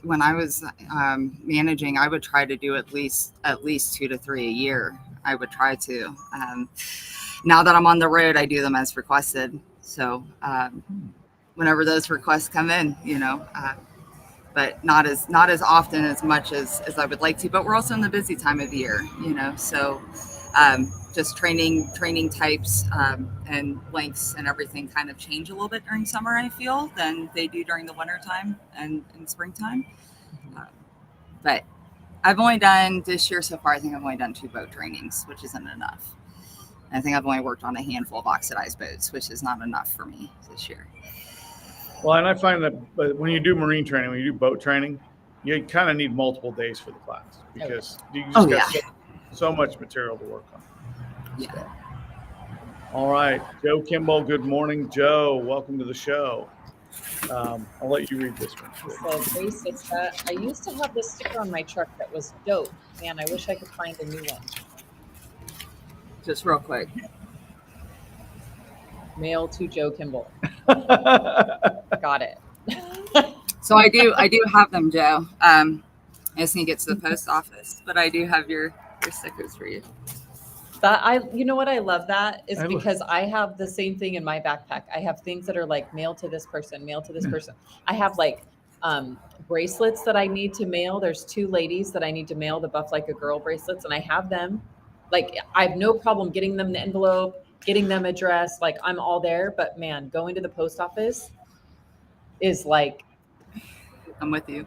managing, I would try to do at least 2 to 3 a year. I would try to. Now that I'm on the road, I do them as requested. So whenever those requests come in, but not as often as much as I would like to. But we're also in the busy time of the year, so just training types and lengths and everything kind of change a little bit during summer, I feel, than they do during the winter time and springtime. But I've only done this year so far, I think I've only done 2 boat trainings, which isn't enough. I think I've only worked on a handful of oxidized boats, which is not enough for me this year. Well, and I find that when you do marine training, when you do boat training, you kind of need multiple days for the class, because you just got so much material to work on. Yeah. So. All right, Joe Kimball. Good morning, Joe. Welcome to the show. I'll let you read this one. So Grace, I used to have this sticker on my truck that was dope. Man, I wish I could find a new one. Just real quick. Mail to Joe Kimball. Got it. So I do have them, Joe. I just need to get to the post office, but I do have your stickers for you. You know what I love that is because I have the same thing in my backpack. I have things that are like mail to this person, mail to this person. I have like bracelets that I need to mail. There's 2 ladies that I need to mail the Buff Like a Girl bracelets, and I have them. Like, I have no problem getting them the envelope, getting them addressed. Like, I'm all there. But man, going to the post office is like, I'm with you.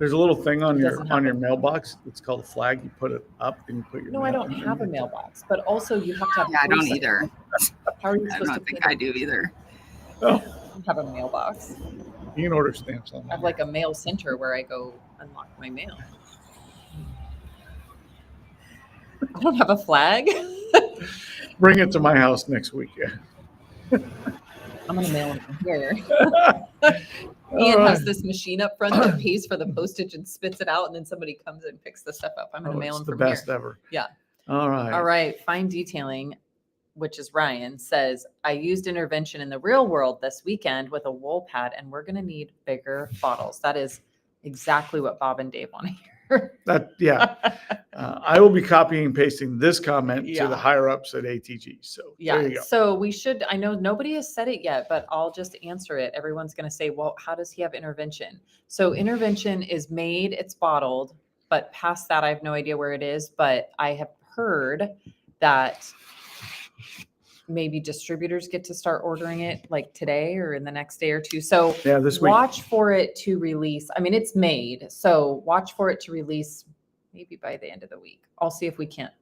There's a little thing on your mailbox. It's called a flag. You put it up and you put your. No, I don't have a mailbox. But also, you have to have. Yeah, I don't either. How are you supposed to? I don't think I do either. Oh. I have a mailbox. You can order stamps on that. I have like a mail center where I go unlock my mail. I don't have a flag. Bring it to my house next week. Yeah. I'm going to mail them from here. Ian has this machine up front that pays for the postage and spits it out, and then somebody comes and picks the stuff up. I'm going to mail them from here. It's the best ever. Yeah. All right. All right. Fine detailing, which is Ryan, says, I used intervention in the real world this weekend with a wool pad, and we're going to need bigger bottles. That is exactly what Bob and Dave want to hear. I will be copying and pasting this comment to the higher ups at ATG. So there you go. So we should, I know nobody has said it yet, but I'll just answer it. Everyone's going to say, well, how does he have intervention? So intervention is made, it's bottled, but past that, I have no idea where it is, but I have heard that maybe distributors get to start ordering it like today or in the next day or two. So Yeah, this week. watch for it to release. I mean, it's made, so watch for it to release maybe by the end of the week. I'll see if we can't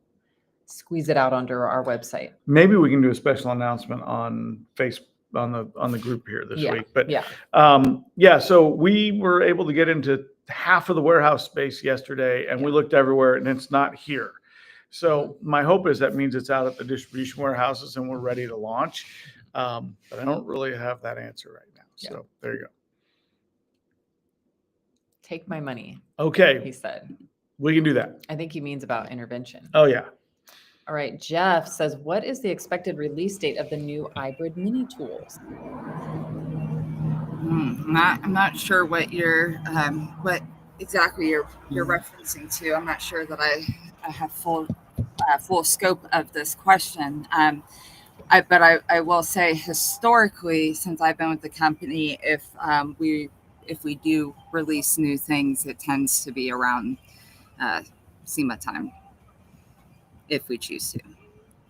squeeze it out under our website. Maybe we can do a special announcement on Facebook on the group here this week. But so we were able to get into half of the warehouse space yesterday, and we looked everywhere, and it's not here. So my hope is that means it's out at the distribution warehouses and we're ready to launch. But I don't really have that answer right now. So there you go. Take my money. Okay. He said. We can do that. I think he means about intervention. Oh, yeah. All right. Jeff says, what is the expected release date of the new iBrid mini tools? I'm not sure what what exactly you're referencing to. I'm not sure that I have full scope of this question. But I will say historically, since I've been with the company, if we do release new things, it tends to be around SEMA time, if we choose to.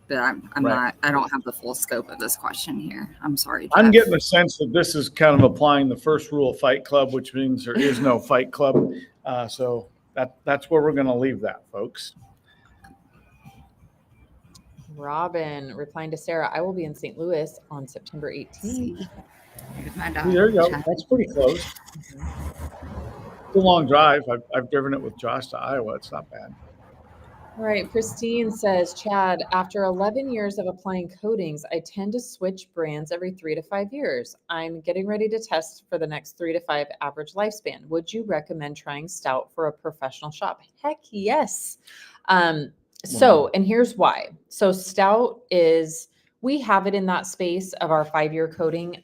But I don't have the full scope of this question here. I'm sorry, Jeff. I'm getting the sense that this is kind of applying the first rule of Fight Club, which means there is no Fight Club. So that's where we're going to leave that, folks. Robin replying to Sarah, I will be in St. Louis on September 18th. There you go. That's pretty close. It's a long drive. I've driven it with Josh to Iowa. It's not bad. All right. Christine says, Chad, after 11 years of applying coatings, I tend to switch brands every 3 to 5 years. I'm getting ready to test for the next 3 to 5 average lifespan. Would you recommend trying Stout for a professional shop? Heck yes. So, and here's why. So Stout we have it in that space of our 5-year coating.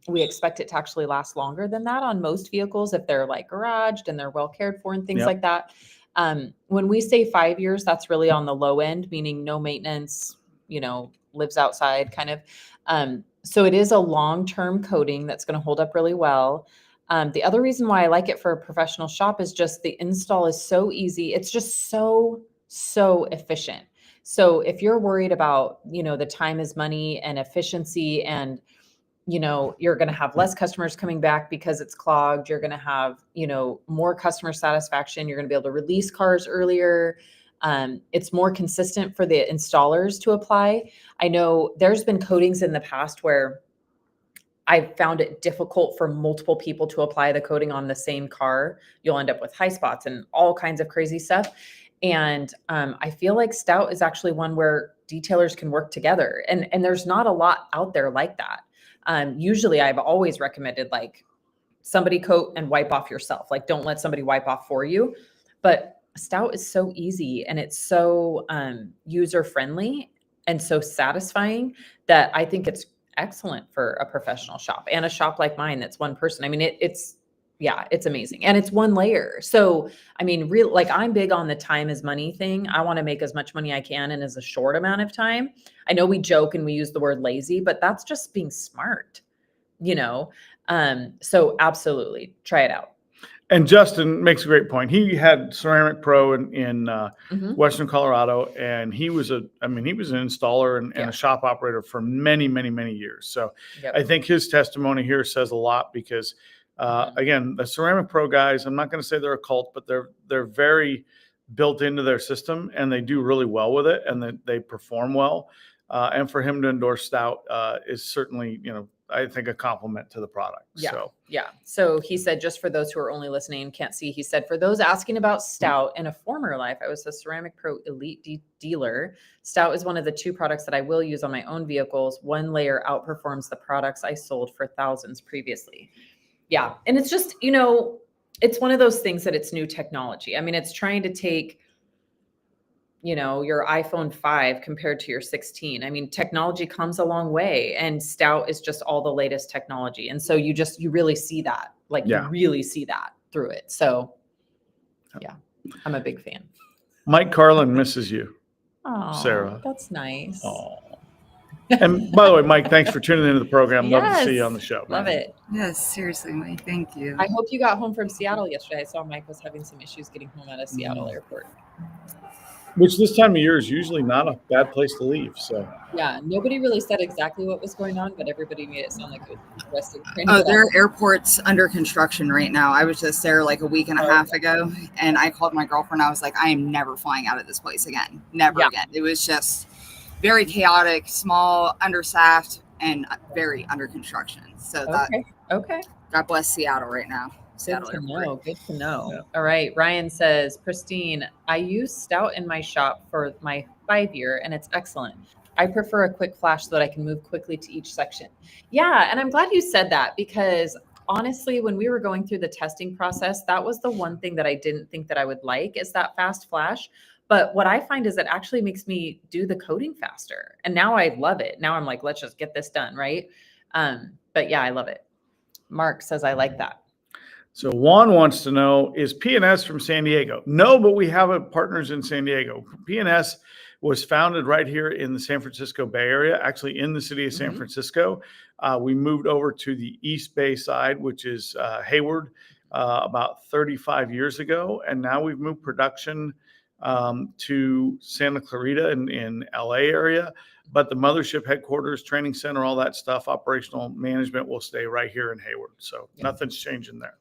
We expect it to actually last longer than that on most vehicles if they're like garaged and they're well cared for and things like that. When we say 5 years, that's really on the low end, meaning no maintenance, lives outside kind of. So it is a long-term coating that's going to hold up really well. The other reason why I like it for a professional shop is just the install is so easy. It's just so efficient. So if you're worried about, the time is money and efficiency and, you're going to have less customers coming back because it's clogged. You're going to have, more customer satisfaction. You're going to be able to release cars earlier. It's more consistent for the installers to apply. I know there's been coatings in the past where I found it difficult for multiple people to apply the coating on the same car. You'll end up with high spots and all kinds of crazy stuff. And I feel like Stout is actually one where detailers can work together. And there's not a lot out there like that. Usually I've always recommended like somebody coat and wipe off yourself. Like don't let somebody wipe off for you. But Stout is so easy and it's so user friendly and so satisfying that I think it's excellent for a professional shop and a shop like mine that's one person. I mean, it's amazing. And it's one layer. So, I mean, I'm big on the time is money thing. I want to make as much money I can in as a short amount of time. I know we joke and we use the word lazy, but that's just being smart, So absolutely try it out. And Justin makes a great point. He had Ceramic Pro in Western Colorado, and he was an installer and a shop operator for many, many, many years. So I think his testimony here says a lot because again, the Ceramic Pro guys, I'm not going to say they're a cult, but they're very built into their system and they do really well with it and they perform well. And for him to endorse Stout is certainly, I think a compliment to the product. So he said, just for those who are only listening and can't see, he said, for those asking about Stout, in a former life, I was a Ceramic Pro Elite dealer. Stout is one of the 2 products that I will use on my own vehicles. One layer outperforms the products I sold for thousands previously. Yeah. And it's just, it's one of those things that it's new technology. I mean, it's trying to take, your iPhone 5 compared to your 16. I mean, technology comes a long way and Stout is just all the latest technology. And so you really see that, you really see that through it. So yeah, I'm a big fan. Mike Carlin misses you, Sarah. That's nice. Oh. And by the way, Mike, thanks for tuning into the program. Love to see you on the show. Love it. Yes, seriously, Mike. Thank you. I hope you got home from Seattle yesterday. I saw Mike was having some issues getting home out of Seattle airport. which this time of year is usually not a bad place to leave. So Yeah, nobody really said exactly what was going on, but everybody made it sound like it was interesting. Oh, their airport's under construction right now. I was just there like a week and a half ago, and I called my girlfriend. I was like, I am never flying out of this place again. Never again. It was just very chaotic, small, understaffed, and very under construction. So Okay. God bless Seattle right now. Good to know. Good to know. Yeah. All right. Ryan says, Pristine, I use Stout in my shop for my 5-year, and it's excellent. I prefer a quick flash so that I can move quickly to each section. Yeah. And I'm glad you said that, because honestly, when we were going through the testing process, that was the one thing that I didn't think that I would like, is that fast flash. But what I find is it actually makes me do the coding faster. And now I love it. Now I'm like, let's just get this done. Right. But yeah, I love it. Mark says, I like that. So Juan wants to know, is P&S from San Diego? No, but we have partners in San Diego. P&S was founded right here in the San Francisco Bay Area, actually in the city of San Francisco. We moved over to the East Bay side, which is Hayward, about 35 years ago. And now we've moved production to Santa Clarita in LA area. But the mothership headquarters, training center, all that stuff, operational management will stay right here in Hayward. So nothing's changing there.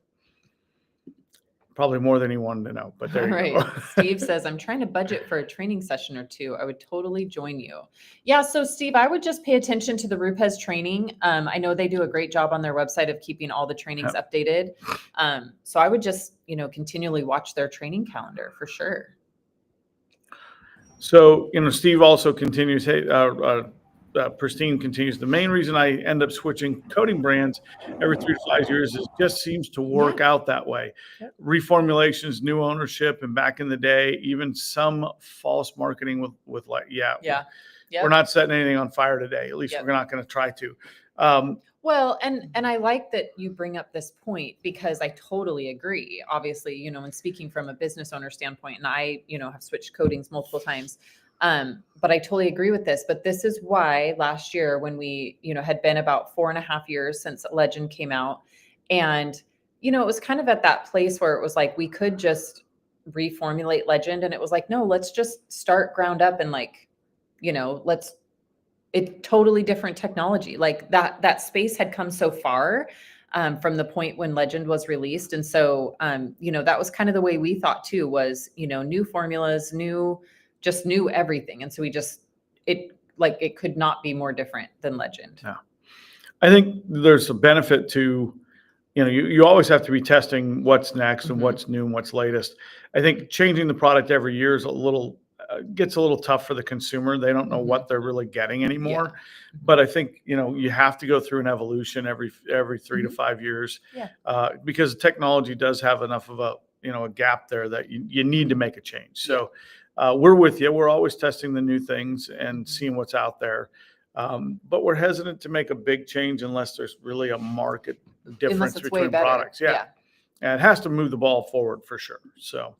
Probably more than he wanted to know, but there you go. Steve says, I'm trying to budget for a training session or two. I would totally join you. Yeah. So Steve, I would just pay attention to the Rupes training. I know they do a great job on their website of keeping all the trainings updated. So I would just, continually watch their training calendar for sure. So, Steve also continues, Pristine continues. The main reason I end up switching coating brands every 3 to 5 years is just seems to work out that way. Yep. Reformulations, new ownership, and back in the day, even some false marketing with we're not setting anything on fire today. At least we're not going to try to. Well, and I like that you bring up this point, because I totally agree. Obviously, and speaking from a business owner standpoint, and I, have switched coatings multiple times. But I totally agree with this. But this is why last year, when we, had been about 4.5 years since Legend came out, and, it was kind of at that place where it was like, we could just reformulate Legend. And it was like, no, let's just start ground up and it's totally different technology. Like that space had come so far from the point when Legend was released. And so, that was kind of the way we thought too, was, new formulas, new everything. And so it could not be more different than Legend. Yeah. I think there's a benefit to, you always have to be testing what's next and what's new and what's latest. I think changing the product every year is gets a little tough for the consumer. They don't know what they're really getting anymore. Yeah. But I think, you have to go through an evolution every 3 to 5 years, because technology does have enough of a gap there that you need to make a change. So we're with you. We're always testing the new things and seeing what's out there. But we're hesitant to make a big change unless there's really a market difference between products. Yeah. And it has to move the ball forward for sure. So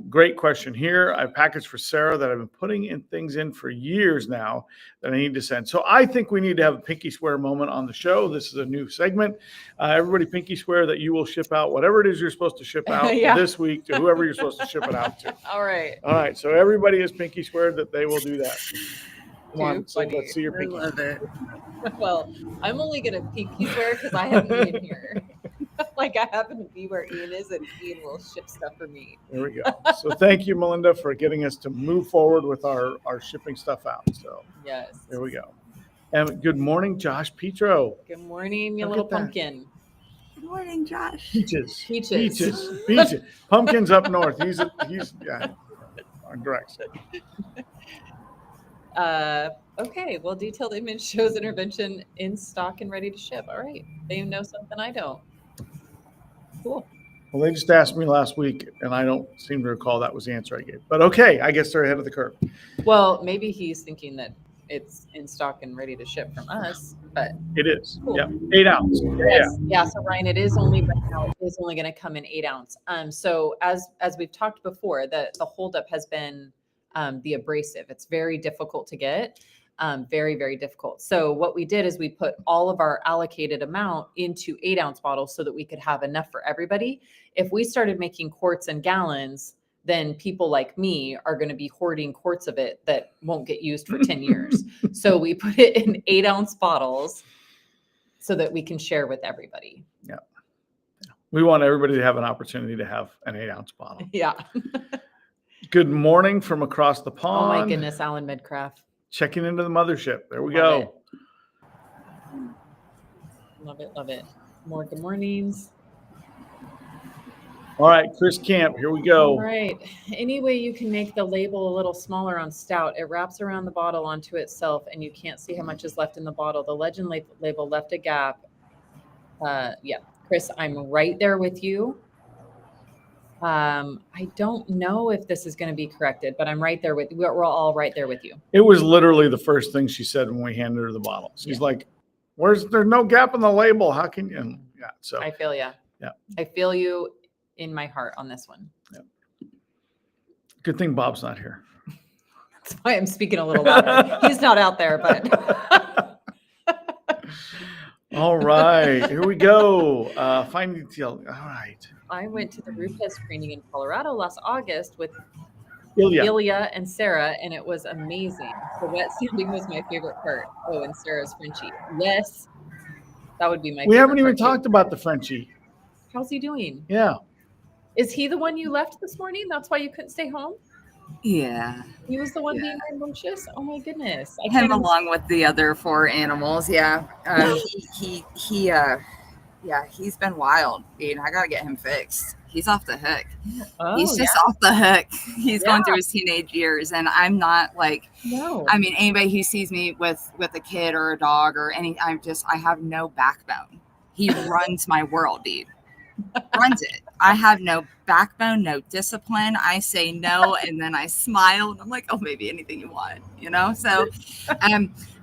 great question here. I packaged for Sarah that I've been putting things in for years now that I need to send. So I think we need to have a pinky swear moment on the show. This is a new segment. Everybody pinky swear that you will ship out whatever it is you're supposed to ship out this week to whoever you're supposed to ship it out to. All right. All right. So everybody is pinky swear that they will do that. Come on. So let's see your pinky. I love it. Well, I'm only going to pinky swear because I have Ian here. I happen to be where Ian is, and Ian will ship stuff for me. There we go. So thank you, Melinda, for getting us to move forward with our shipping stuff out. So yes, there we go. And good morning, Josh Petro. Good morning, you little pumpkin. Good morning, Josh. Peaches. Pumpkin's up north. He's on direct. Okay, well, detailed image shows intervention in stock and ready to ship. All right, they know something I don't. Cool. Well, they just asked me last week, and I don't seem to recall that was the answer I gave. But okay, I guess they're ahead of the curve. Well, maybe he's thinking that it's in stock and ready to ship from us, but it is. Cool. Yeah, 8 ounce. Yeah. So Ryan, it is only going to come in 8 ounce. So as we've talked before, the holdup has been the abrasive. It's very difficult to get. Very, very difficult. So what we did is we put all of our allocated amount into 8 ounce bottles so that we could have enough for everybody. If we started making quarts and gallons, then people like me are going to be hoarding quarts of it that won't get used for 10 years. So we put it in 8-ounce bottles so that we can share with everybody. Yeah. We want everybody to have an opportunity to have an 8-ounce bottle. Yeah. Good morning from across the pond. Oh my goodness, Alan Midcraft. Checking into the mothership. There we Love go. Love it. Love it. More good mornings. All right, Chris Camp, here we go. All right. Any way you can make the label a little smaller on Stout, it wraps around the bottle onto itself and you can't see how much is left in the bottle. The legend label left a gap. Yeah, Chris, I'm right there with you. I don't know if this is going to be corrected, but I'm right there with you. We're all right there with you. It was literally the first thing she said when we handed her the bottle. She's like, there's no gap in the label. How can you? And yeah, so I feel you. Yeah. I feel you in my heart on this one. Yeah. Good thing Bob's not here. That's why I'm speaking a little louder. He's not out there, but. All right, here we go. Fine detail. All right. I went to the Rupes training in Colorado last August with Ilya. Ilya and Sarah, and it was amazing. The wet sanding was my favorite part. Oh, and Sarah's Frenchie. Yes, that would be my favorite. We haven't even part, talked about the Frenchie. How's he doing? Yeah. Is he the one you left this morning? That's why you couldn't stay home? Yeah. He was the one being rambunctious? Oh my goodness. Him along with the other 4 animals. Yeah. He's been wild, dude. I gotta get him fixed. He's off the hook. Oh, He's just off the hook. He's going through his teenage years, and I'm not like. No. I mean, anybody who sees me with a kid or a dog or any, I have no backbone. He runs my world, dude. Runs it. I have no backbone, no discipline. I say no, and then I smile, and I'm like, oh, maybe anything you want, you know? So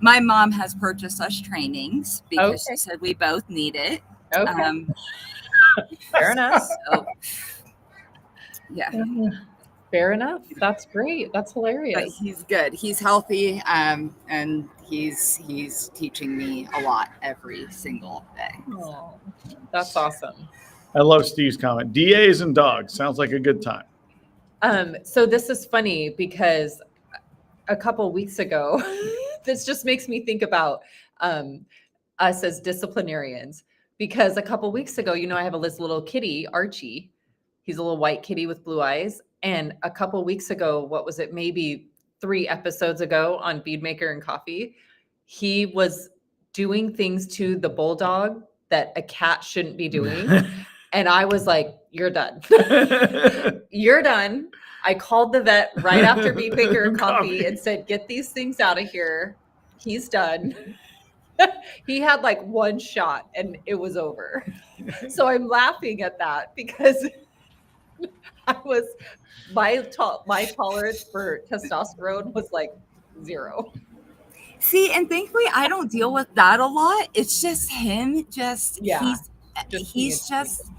my mom has purchased us trainings because she said we both need it. Okay. Fair enough. So, yeah. Fair enough. That's great. That's hilarious. But he's good. He's healthy, and he's teaching me a lot every single day. Oh, that's awesome. I love Steve's comment. DAs and dogs. Sounds like a good time. So this is funny because a couple weeks ago, this just makes me think about us as disciplinarians. Because a couple weeks ago, I have this little kitty, Archie. He's a little white kitty with blue eyes. And a couple weeks ago, what was it? Maybe 3 episodes ago on Bead Maker and Coffee, he was doing things to the bulldog that a cat shouldn't be doing. And I was like, you're done. You're done. I called the vet right after Bead Maker and Coffee and said, get these things out of here. He's done. He had like 1 shot and it was over. So I'm laughing at that because my tolerance for testosterone was like 0. See, and thankfully I don't deal with that a lot. It's just him. Yeah, dude. He just,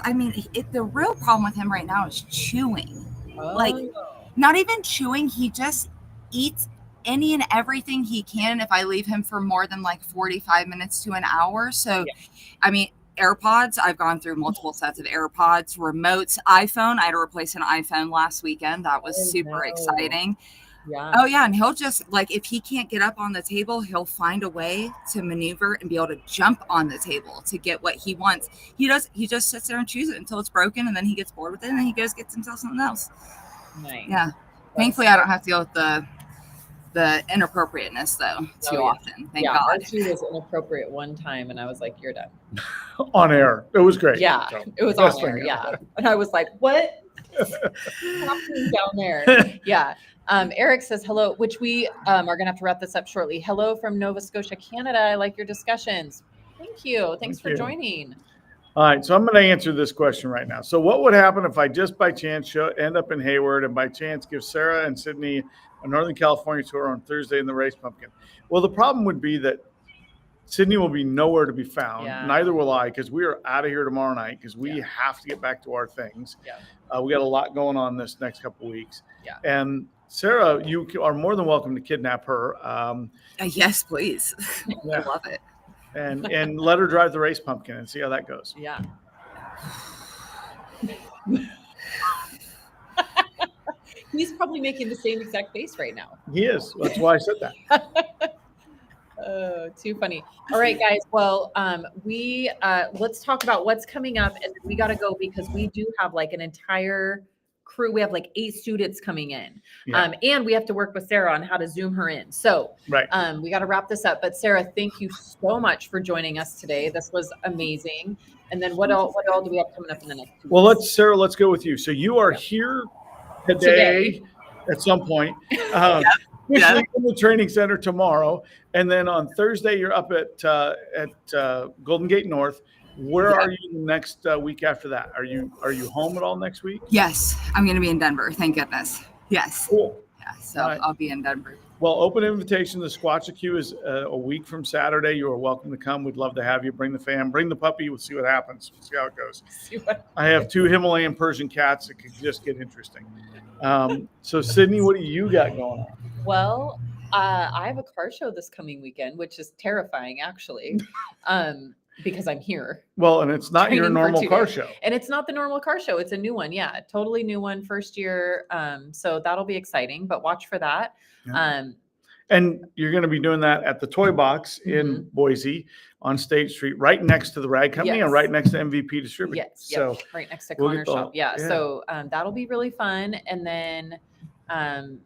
the real problem with him right now is chewing. Oh. Like, not even chewing. He just eats any and everything he can if I leave him for more than like 45 minutes to an hour. So, AirPods, I've gone through multiple sets of AirPods, remotes, iPhone. I had to replace an iPhone last weekend. That was super exciting. Yeah. Oh yeah. And he'll just like, if he can't get up on the table, he'll find a way to maneuver and be able to jump on the table to get what he wants. He just sits there and chews it until it's broken. And then he gets bored with it. And then he goes, gets himself something else. Nice. Yeah. Thankfully I don't have to deal with the inappropriateness though too often. Thank God. Archie was inappropriate one time and I was like, you're done. On air. It was great. Yeah. So, it was on air. Yeah. And I was like, what? What's happening down there? Yeah. Eric says hello, which we are going to have to wrap this up shortly. Hello from Nova Scotia, Canada. I like your discussions. Thank you. Thanks for joining. All right. So I'm going to answer this question right now. So what would happen if I just by chance end up in Hayward and by chance give Sarah and Sydney a Northern California tour on Thursday in the Race Pumpkin? Well, the problem would be that Sydney will be nowhere to be found. Yeah. Neither will I, because we are out of here tomorrow night because we have to get back to our things. Yeah. We got a lot going on this next couple of weeks. Yeah. And Sarah, you are more than welcome to kidnap her. Yes, please. I love it. And let her drive the Race Pumpkin and see how that goes. Yeah. He's probably making the same exact face right now. He is. That's why I said that. Oh, too funny. All right, guys. Well, we let's talk about what's coming up, and then we got to go because we do have like an entire crew. We have like 8 students coming in, Yeah. and we have to work with Sarah on how to Zoom her in. So, Right. we got to wrap this up. But Sarah, thank you so much for joining us today. This was amazing. And then what all do we have coming up in the next 2 Well, weeks? let's go with you. So you are here today at some point. Officially in the training center tomorrow, and then on Thursday you're up at Golden Gate North. Where are you the next week after that? Are you home at all next week? Yes, I'm going to be in Denver. Thank goodness. Yes. Cool. Yeah, so All right. I'll be in Denver. Well, open invitation. The Squatcha is a week from Saturday. You are welcome to come. We'd love to have you. Bring the fam, bring the puppy. We'll see what happens. We'll see how it goes. I have 2 Himalayan Persian cats. It could just get interesting. So Sydney, what do you got going on? Well, I have a car show this coming weekend, which is terrifying, actually, because I'm here. Well, and it's not your Training for normal 2 car days. show. And it's not the normal car show. It's a new one. Yeah, totally new one, first year. So that'll be exciting, but watch for that. Yeah. And you're going to be doing that at the Toy Box in Boise on State Street, right next to the Rag Company and right next to MVP Distributing. Yes, So right next to we'll Corner get the- Shop. Yeah, yeah. so that'll be really fun. And then I'm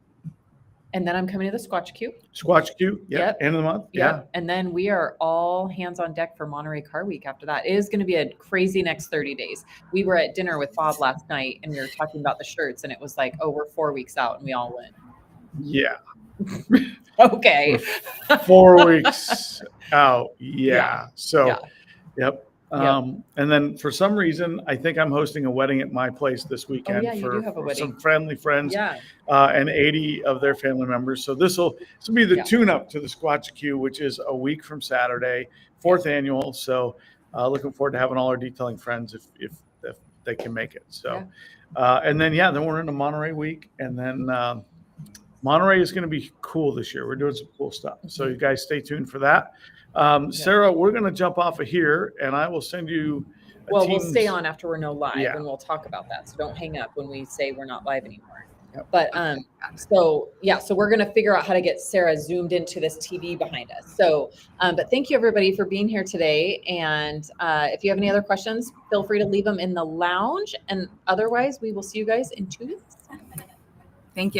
coming to the Squatch Cube. Squatch Q, Yep. end of the month. Yep. And then we are all hands on deck for Monterey Car Week after that. It is going to be a crazy next 30 days. We were at dinner with Bob last night and we were talking about the shirts and it was like, oh, we're 4 weeks out and we all went. Yeah. Okay. 4 weeks out. Yeah. So, Yeah. yep. And then for some reason, I think I'm hosting a wedding at my place this weekend yeah, you do have a for wedding. some friendly friends Yeah. and 80 of their family members. So this will be the tune-up to the Squatch Q, which is a week from Saturday, 4th annual. So looking forward to having all our detailing friends if they can make it. So, and then then we're into Monterey week, and then Monterey is going to be cool this year. We're doing some cool stuff. So you guys stay tuned for that. Sarah, we're going to jump off of here, and I will send you. We'll stay on after we're no live, Yeah. and we'll talk about that. So don't hang up when we say we're not live anymore. Yep. But so we're gonna figure out how to get Sarah zoomed into this TV behind us. So, but thank you everybody for being here today. And if you have any other questions, feel free to leave them in the lounge. And otherwise, we will see you guys in 2 weeks. Thank you.